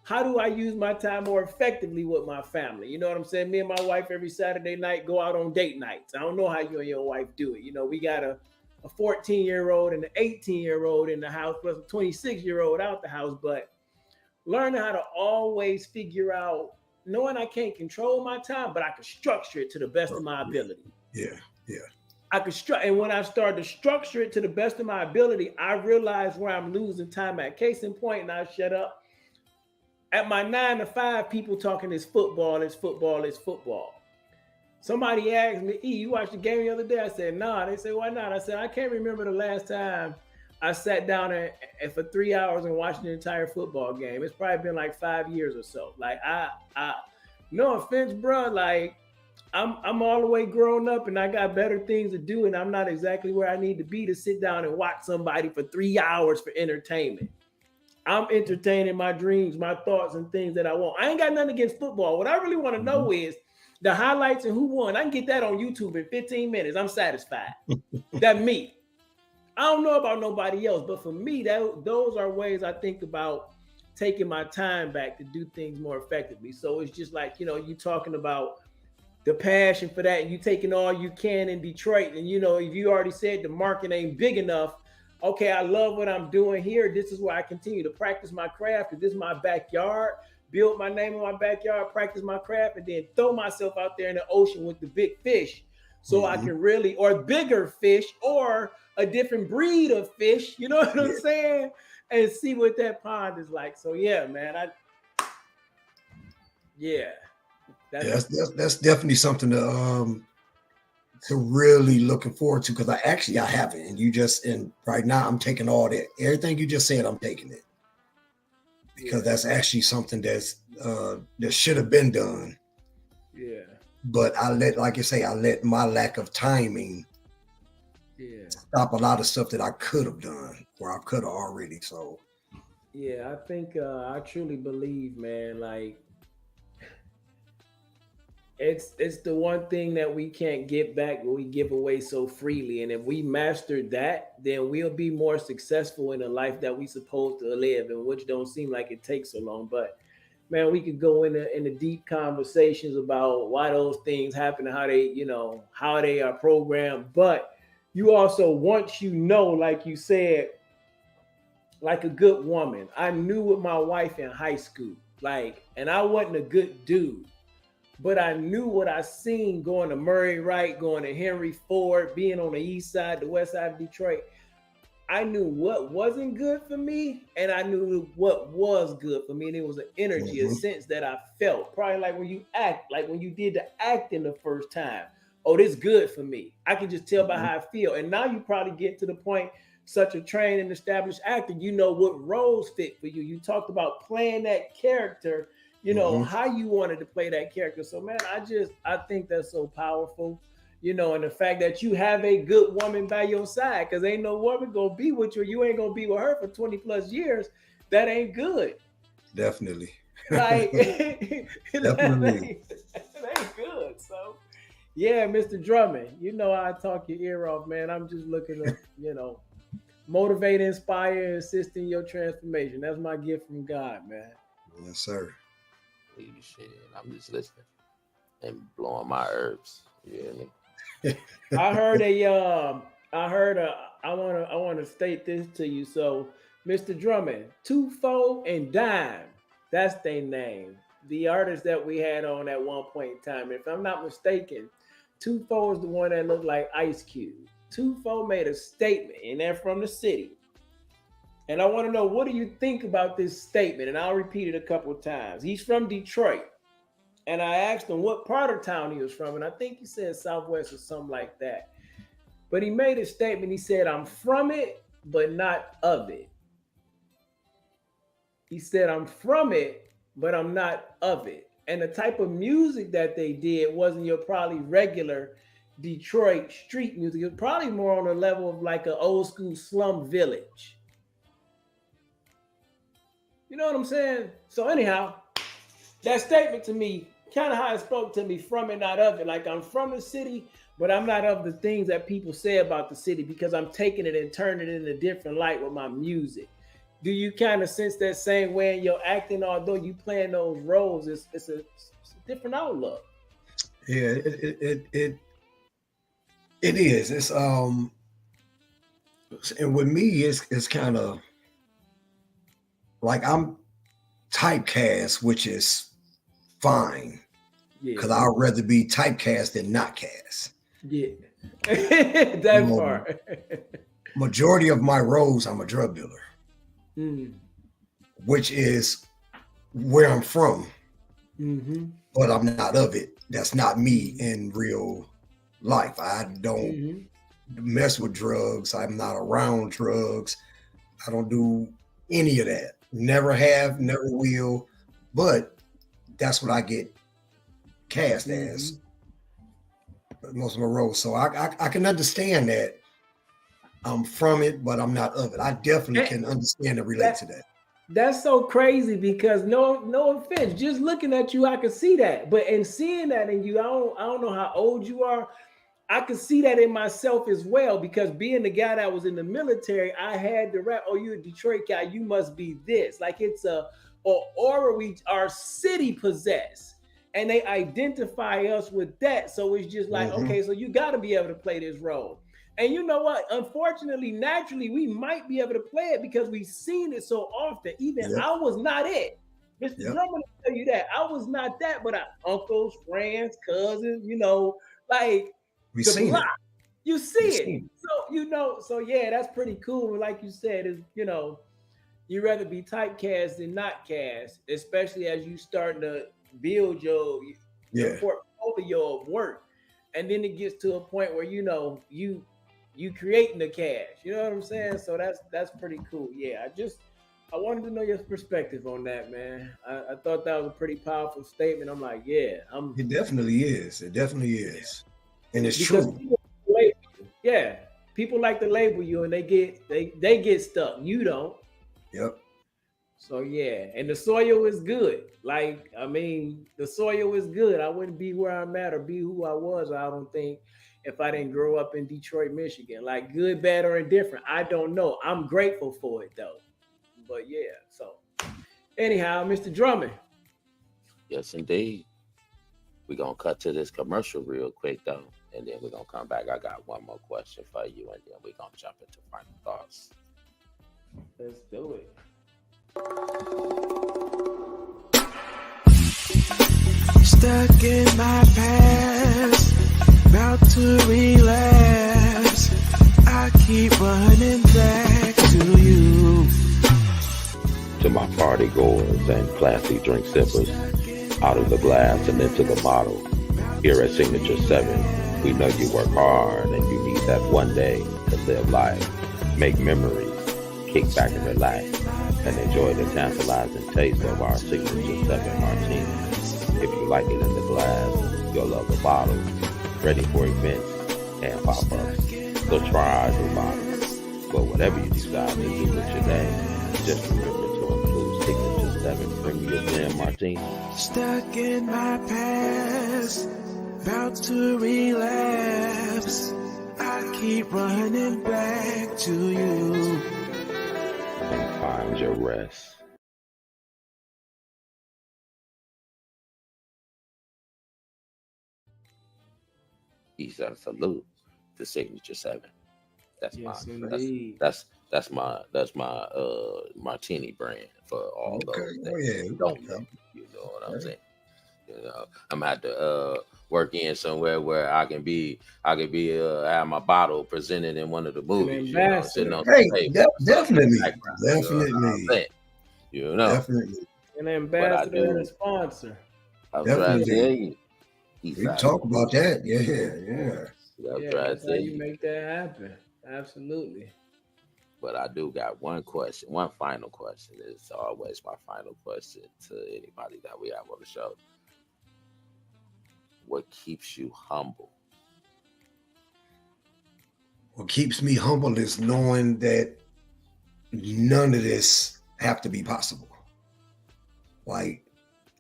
How do I use my time more effectively with my family? You know what I'm saying? Me and my wife every Saturday night go out on date nights. I don't know how you and your wife do it. We got a 14-year-old and an 18-year-old in the house, plus a 26-year-old out the house. But learning how to always figure out, knowing I can't control my time, but I can structure it to the best of my ability. Yeah. I could and when I started to structure it to the best of my ability, I realized where I'm losing time at. Case in point, and I shut up. At my 9 to 5, people talking is football. Somebody asked me, you watched the game the other day? I said, nah. They said, why not? I said, I can't remember the last time I sat down and for 3 hours and watched an entire football game. It's probably been like 5 years or so. Like, I no offense, bro. Like, I'm all the way grown up and I got better things to do, and I'm not exactly where I need to be to sit down and watch somebody for 3 hours for entertainment. I'm entertaining my dreams, my thoughts, and things that I want. I ain't got nothing against football. What I really want to know is the highlights and who won. I can get that on YouTube in 15 minutes. I'm satisfied. That's me. I don't know about nobody else, but for me, those are ways I think about taking my time back to do things more effectively. So it's just like, you talking about the passion for that, and you taking all you can in Detroit. And, if you already said the market ain't big enough, okay, I love what I'm doing here. This is where I continue to practice my craft, because this is my backyard, build my name in my backyard, practice my craft, and then throw myself out there in the ocean with the big fish. So I can really, or bigger fish, or a different breed of fish, you know what I'm saying? And see what that pond is like. So yeah, man, that's definitely something to really looking forward to, because I haven't, and right now I'm taking everything you just said, I'm taking it, because that's actually something that should have been done. Yeah. But I let my lack of timing stop a lot of stuff that I could have done, or I could have already. So yeah, I think I truly believe, man, like it's the one thing that we can't get back, but we give away so freely. And if we mastered that, then we'll be more successful in the life that we supposed to live, and which don't seem like it takes so long. But man, we could go into deep conversations about why those things happen and how they are programmed. But you also, once like you said, like a good woman, I knew with my wife in high school, and I wasn't a good dude, but I knew what I seen going to Murray Wright, going to Henry Ford, being on the east side, the west side of Detroit. I knew what wasn't good for me, and I knew what was good for me. And it was an energy, a sense that I felt. Probably like when you act, like when you did the acting the first time. Oh, this is good for me. I can just tell by how I feel. And now you probably get to the point, such a trained and established actor, you know what roles fit for you. You talked about playing that character, how you wanted to play that character. So, man, I think that's so powerful. And the fact that you have a good woman by your side, because ain't no woman gonna be with you. You ain't gonna be with her for 20 plus years. That ain't good. Definitely. Like, definitely. That ain't good. So, yeah, Mr. Drummond, I talk your ear off, man. I'm just looking to, motivate, inspire, and assist in your transformation. That's my gift from God, man. Yes, sir. Shit, I'm just listening and blowing my herbs. You hear me? I want to state this to you. So, Mr. Drummond, Tufo and Dime, that's their name. The artists that we had on at one point in time. If I'm not mistaken, Tufo is the one that looked like Ice Cube. Tufo made a statement, and they're from the city. And I want to know, what do you think about this statement? And I'll repeat it a couple of times. He's from Detroit. And I asked him what part of town he was from. And I think he said Southwest or something like that. But he made a statement. He said, I'm from it, but not of it. He said, I'm from it, but I'm not of it. And the type of music that they did wasn't your probably regular Detroit street music. It was probably more on the level of like an old school slum village. You know what I'm saying? So anyhow, that statement to me, kind of how it spoke to me, from it, not of it. Like, I'm from the city, but I'm not of the things that people say about the city, because I'm taking it and turning it in a different light with my music. Do you kind of sense that same way in your acting? Although you playing those roles, it's a different outlook. Yeah, it is. It's and with me, it's kind of like I'm typecast, which is fine, because I'd rather be typecast than not cast. Yeah, that part. Majority of my roles, I'm a drug dealer, which is where I'm from, but I'm not of it. That's not me in real life. I don't mess with drugs. I'm not around drugs. I don't do any of that. Never have, never will. But that's what I get cast as. most of my roles. So I can understand that. I'm from it, but I'm not of it. I definitely can understand and relate to that. That's so crazy because no offense, just looking at you, I can see that. But in seeing that in you, I don't know how old you are. I can see that in myself as well because being the guy that was in the military, I had the rap. Oh, you're a Detroit guy. You must be this. Like it's a aura our city possess, and they identify us with that. So it's just like, okay, so you got to be able to play this role. And you know what? Unfortunately, naturally, we might be able to play it because we've seen it so often. Even I was not it. Mr. Drummond will tell you that. I was not that, but uncles, friends, cousins, like we the seen block. it. You see it. So yeah, that's pretty cool. Like you said, is you'd rather be typecast than not cast, especially as you starting to build your portfolio of work. And then it gets to a point where you creating the cash. You know what I'm saying? So that's pretty cool. Yeah, I wanted to know your perspective on that, man. I thought that was a pretty powerful statement. I'm like, it definitely is. It definitely is. And it's true. People like to label you and they get stuck. You don't. Yep. So yeah, and the soil is good. Like, I mean, the soil is good. I wouldn't be where I'm at or be who I was, I don't think, if I didn't grow up in Detroit, Michigan. Like, good, bad, or indifferent, I don't know. I'm grateful for it though. But yeah, so anyhow, Mr. Drummond. Yes, indeed. We're gonna cut to this commercial real quick though, and then we're gonna come back. I got one more question for you, and then we're gonna jump into final thoughts. Let's do it. Stuck in my past, about to relapse. I keep running back to you. To my party goers and classy drink sippers, out of the glass and into the bottle. Here at Signature 7, we know you work hard and you need that one day to live life. Make memories, kick back and relax, and enjoy the tantalizing taste of our Signature 7 martini. If you like it in the glass, you'll love the bottle. Ready for events and pop-ups. So try our new bottles. But whatever you decide to do with your day, just remember to include Signature 7 Premium Gin Martini. Stuck in my past, about to relapse. I keep running back to you. And find your rest. He's a salute to Signature 7. That's my martini brand for all those things. Don't know. You know what I'm saying? I'm at to work in somewhere where I can be have my bottle presented in one of the movies. Sitting on definitely. You know, definitely. An ambassador and a sponsor. I'm trying to tell you. We talk about that. Yeah. That's how you make that happen. Absolutely. But I do got one question, one final question. It's always my final question to anybody that we have on the show. What keeps you humble? What keeps me humble is knowing that none of this have to be possible. Like,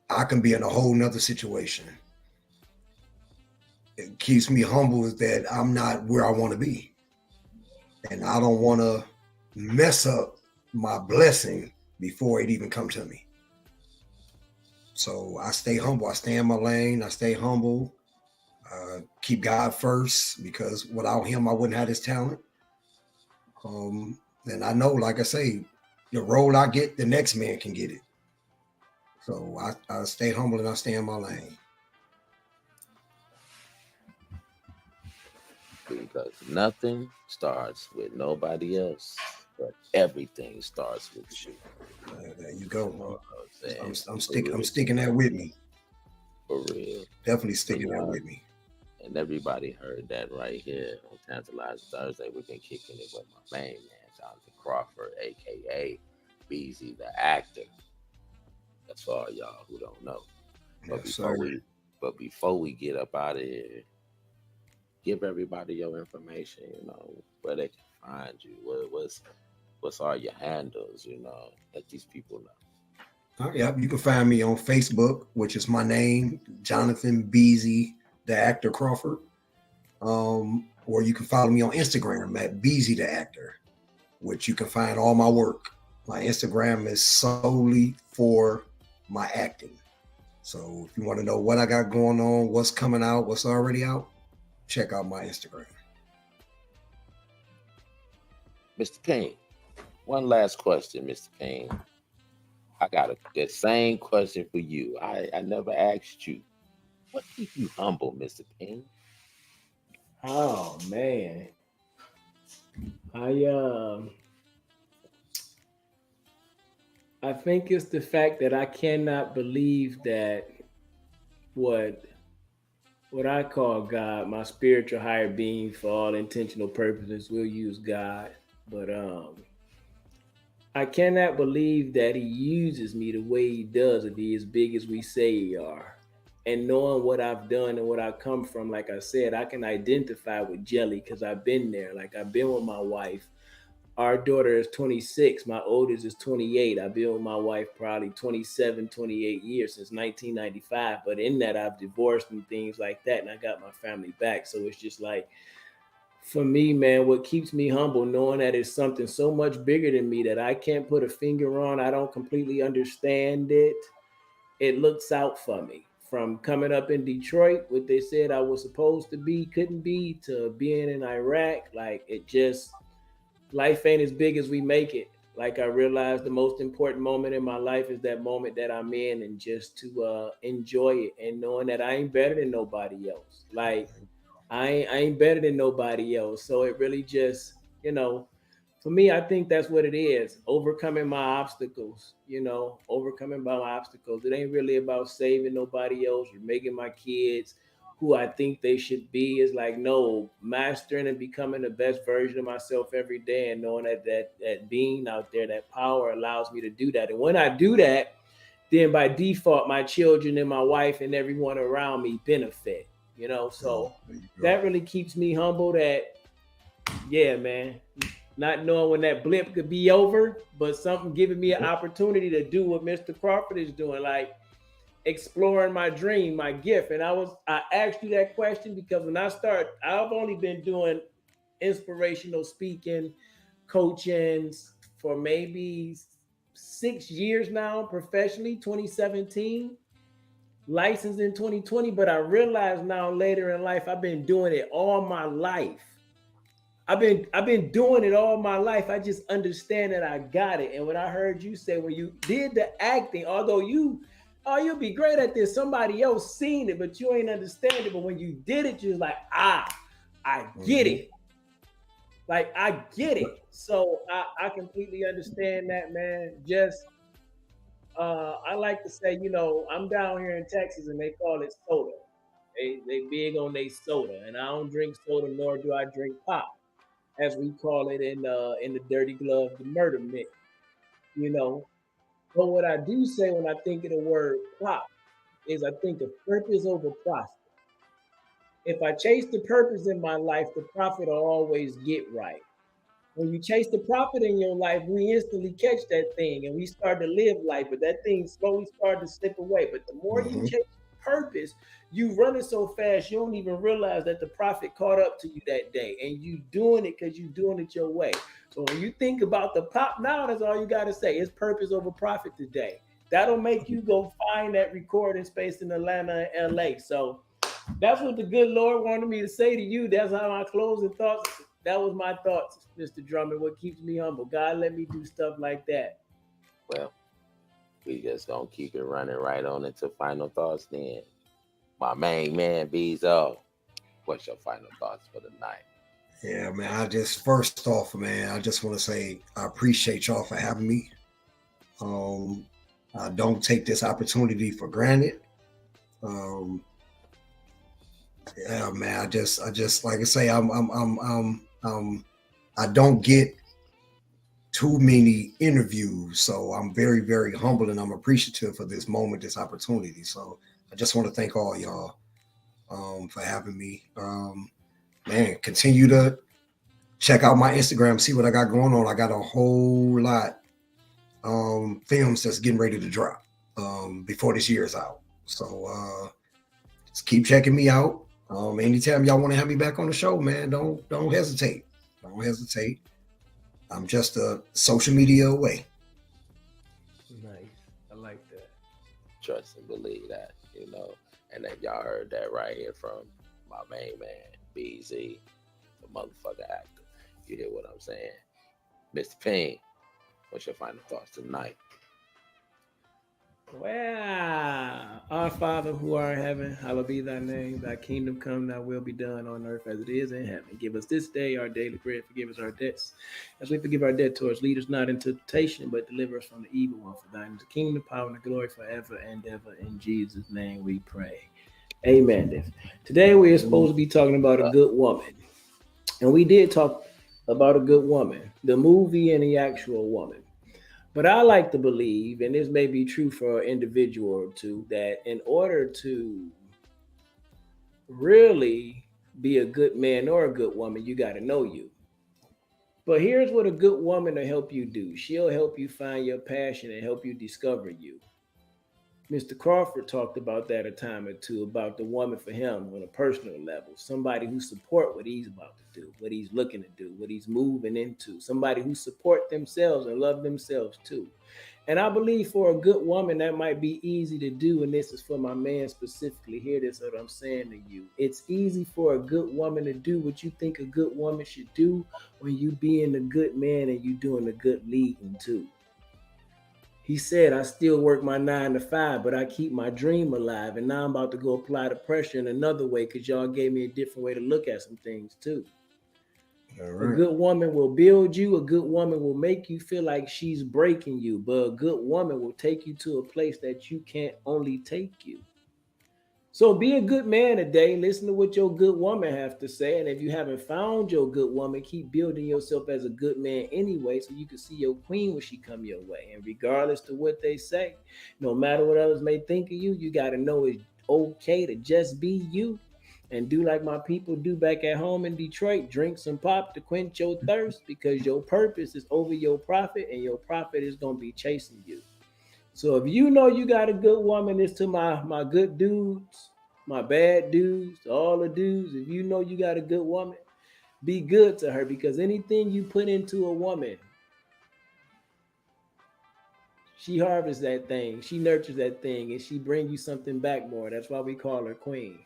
I can be in a whole nother situation. It keeps me humble is that I'm not where I want to be. And I don't want to mess up my blessing before it even comes to me. So I stay humble. I stay in my lane. I stay humble. Keep God first, because without him, I wouldn't have this talent. And I know, like I say, the role I get, the next man can get it. So I stay humble and I stay in my lane. Because nothing starts with nobody else, but everything starts with you. There you go. I'm sticking that with me. For real. Definitely sticking that with me. And everybody heard that right here on Tantalizing Thursday. We've been kicking it with my main man, Jonathan Crawford, aka Beezy the actor. That's for all y'all who don't know. But before we get up out of here, give everybody your information, where they can find you. What's all your handles, let these people know. Yeah, you can find me on Facebook, which is my name, Jonathan Beasy, the actor Crawford. Or you can follow me on Instagram at Beasy the actor, which you can find all my work. My Instagram is solely for my acting. So if you want to know what I got going on, what's coming out, what's already out, check out my Instagram. Mr. Payne, one last question, Mr. Payne. I got the same question for you. I never asked you. What keeps you humble, Mr. Payne? Oh man. I think it's the fact that I cannot believe that what I call God, my spiritual higher being, for all intentional purposes, we'll use God. But I cannot believe that he uses me the way he does if he as big as we say he are. And knowing what I've done and what I come from, like I said, I can identify with Jelly because I've been there. Like I've been with my wife. Our daughter is 26. My oldest is 28. I've been with my wife probably 27, 28 years since 1995. But in that, I've divorced and things like that. And I got my family back. So it's just like, for me, man, what keeps me humble, knowing that it's something so much bigger than me that I can't put a finger on. I don't completely understand it. It looks out for me. From coming up in Detroit, what they said I was supposed to be, couldn't be, to being in Iraq, like it just, life ain't as big as we make it. Like I realized the most important moment in my life is that moment that I'm in, and just to enjoy it and knowing that I ain't better than nobody else. Like I ain't better than nobody else. So it really just, for me, I think that's what it is. Overcoming my obstacles, overcoming my obstacles. It ain't really about saving nobody else or making my kids who I think they should be. Is like, no, mastering and becoming the best version of myself every day, and knowing that being out there, that power allows me to do that. And when I do that, then by default, my children and my wife and everyone around me benefit, so that really keeps me humble. That, yeah, man, not knowing when that blip could be over, but something giving me an opportunity to do what Mr. Crawford is doing, like exploring my dream, my gift. And I asked you that question because when I've only been doing inspirational speaking, coaching for maybe 6 years now, professionally, 2017, licensed in 2020. But I realized now later in life, I've been doing it all my life. I've been doing it all my life. I just understand that I got it. And when I heard you say, when you did the acting, although you'll be great at this, somebody else seen it, but you ain't understand it. But when you did it, you're like, I get it. Like, I get it. So I completely understand that, man. Just, I like to say, I'm down here in Texas and they call it soda. They big on they soda. And I don't drink soda, nor do I drink pop, as we call it in the Dirty Glove, the murder myth, But what I do say when I think of the word pop is I think of purpose over profit. If I chase the purpose in my life, the profit will always get right. When you chase the profit in your life, we instantly catch that thing and we start to live life, but that thing slowly started to slip away. But the more you chase purpose, you running so fast, you don't even realize that the profit caught up to you that day. And you doing it because you're doing it your way. So when you think about the pop now, that's all you got to say. It's purpose over profit today. That'll make you go find that recording space in Atlanta and LA. So that's what the good Lord wanted me to say to you. That's how my closing thoughts. That was my thoughts, Mr. Drummond. What keeps me humble? God let me do stuff like that. Well, we just gonna keep it running right on into final thoughts then. My main man, Bezo, what's your final thoughts for the night? Yeah, man, first off, man, I just want to say I appreciate y'all for having me. I don't take this opportunity for granted. Yeah, man, I just like I say, I don't get too many interviews, so I'm very, very humble and I'm appreciative for this moment, this opportunity. So I just want to thank all y'all for having me. man, continue to check out my Instagram, see what I got going on. I got a whole lot films that's getting ready to drop before this year is out. So just keep checking me out. Anytime y'all want to have me back on the show, man, don't hesitate. Don't hesitate. I'm just a social media away. Nice. I like that. Trust and believe that, you know. And then y'all heard that right here from my main man, BZ, the motherfucker actor. You hear what I'm saying? Mr. Payne, what's your final thoughts tonight? Well, our Father who art in heaven, hallowed be thy name. Thy kingdom come, thy will be done on earth as it is in heaven. Give us this day our daily bread. Forgive us our debts, as we forgive our debtors. Lead us not into temptation, but deliver us from the evil one. For thine is the kingdom, the power, and the glory forever and ever. In Jesus' name we pray. Amen. Today we are supposed to be talking about a good woman. And we did talk about a good woman, the movie and the actual woman. But I like to believe, and this may be true for an individual or two, that in order to really be a good man or a good woman, you got to know you. But here's what a good woman will help you do. She'll help you find your passion and help you discover you. Mr. Crawford talked about that a time or two, about the woman for him on a personal level, somebody who support what he's about to do, what he's looking to do, what he's moving into, somebody who support themselves and love themselves too. And I believe for a good woman, that might be easy to do. And this is for my man specifically. Hear this, what I'm saying to you. It's easy for a good woman to do what you think a good woman should do when you being a good man and you doing a good leading too. He said, I still work my 9 to 5, but I keep my dream alive. And now I'm about to go apply the pressure in another way because y'all gave me a different way to look at some things too. All right. A good woman will build you. A good woman will make you feel like she's breaking you. But a good woman will take you to a place that you can't only take you. So be a good man today. Listen to what your good woman have to say. And if you haven't found your good woman, keep building yourself as a good man anyway, so you can see your queen when she come your way. And regardless to what they say, no matter what others may think of you, you got to know it's okay to just be you and do like my people do back at home in Detroit. Drink some pop to quench your thirst, because your purpose is over your profit and your profit is going to be chasing you. So if you know you got a good woman, it's to my good dudes, my bad dudes, all the dudes. If you know you got a good woman, be good to her, because anything you put into a woman, she harvests that thing, she nurtures that thing, and she brings you something back more. That's why we call her queen,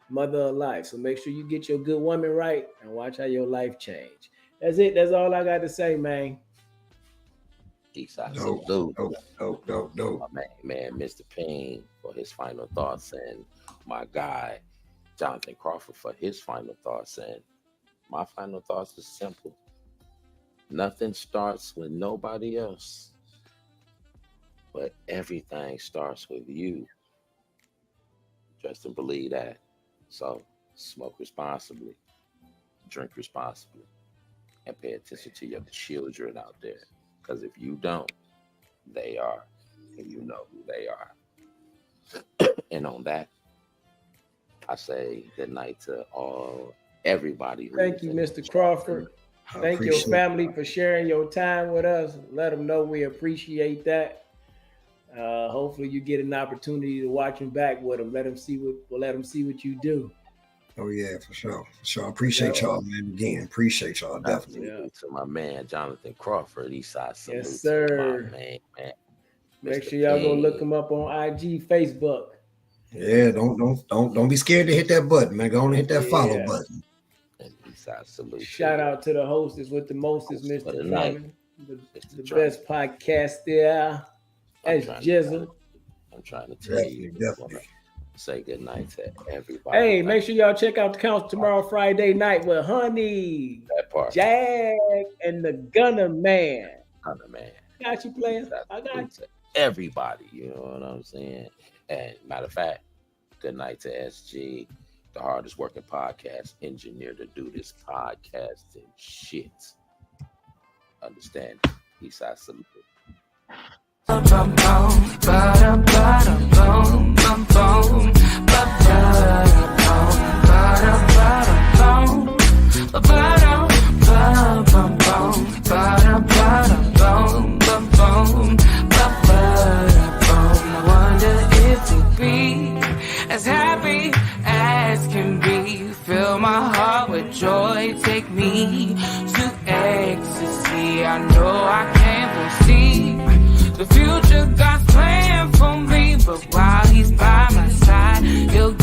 mother of life. So make sure you get your good woman right and watch how your life change. That's it. That's all I got to say, man. Dope. My man, Mr. Payne, for his final thoughts, and my guy, Jonathan Crawford, for his final thoughts. And my final thoughts is simple. Nothing starts with nobody else, but everything starts with you. Trust and believe that. So smoke responsibly, drink responsibly, and pay attention to your children out there. Because if you don't, they are, and you know who they are. And on that, I say good night to everybody. Thank you, Mr. Crawford. Thank your family for sharing your time with us. Let them know we appreciate that. Hopefully, you get an opportunity to watch them back with them. Let them see what you do. Oh yeah, for sure. I appreciate y'all, man. Again, appreciate y'all definitely. To my man Jonathan Crawford, Eastside salute. Yes, sir. My man. Make sure y'all go look him up on IG, Facebook. Yeah, don't be scared to hit that button, man. Go on and hit that follow button. And Eastside salute. Shout out to the hostess with the mostest, Mr. Drummond, the best podcast there. As Jizzle. I'm trying to tell you. Definitely. Say good night to everybody. Hey, make sure y'all check out the couch tomorrow, Friday night, with Honey, that part, Jag, and the Gunner Man. Got you, playing. I got you. To everybody, you know what I'm saying? And matter of fact, good night to SG, the hardest working podcast engineer to do this podcasting shit. Understand? Eastside salute. Boom. know I can't foresee the future God's plan for me, but while he's by my side, he'll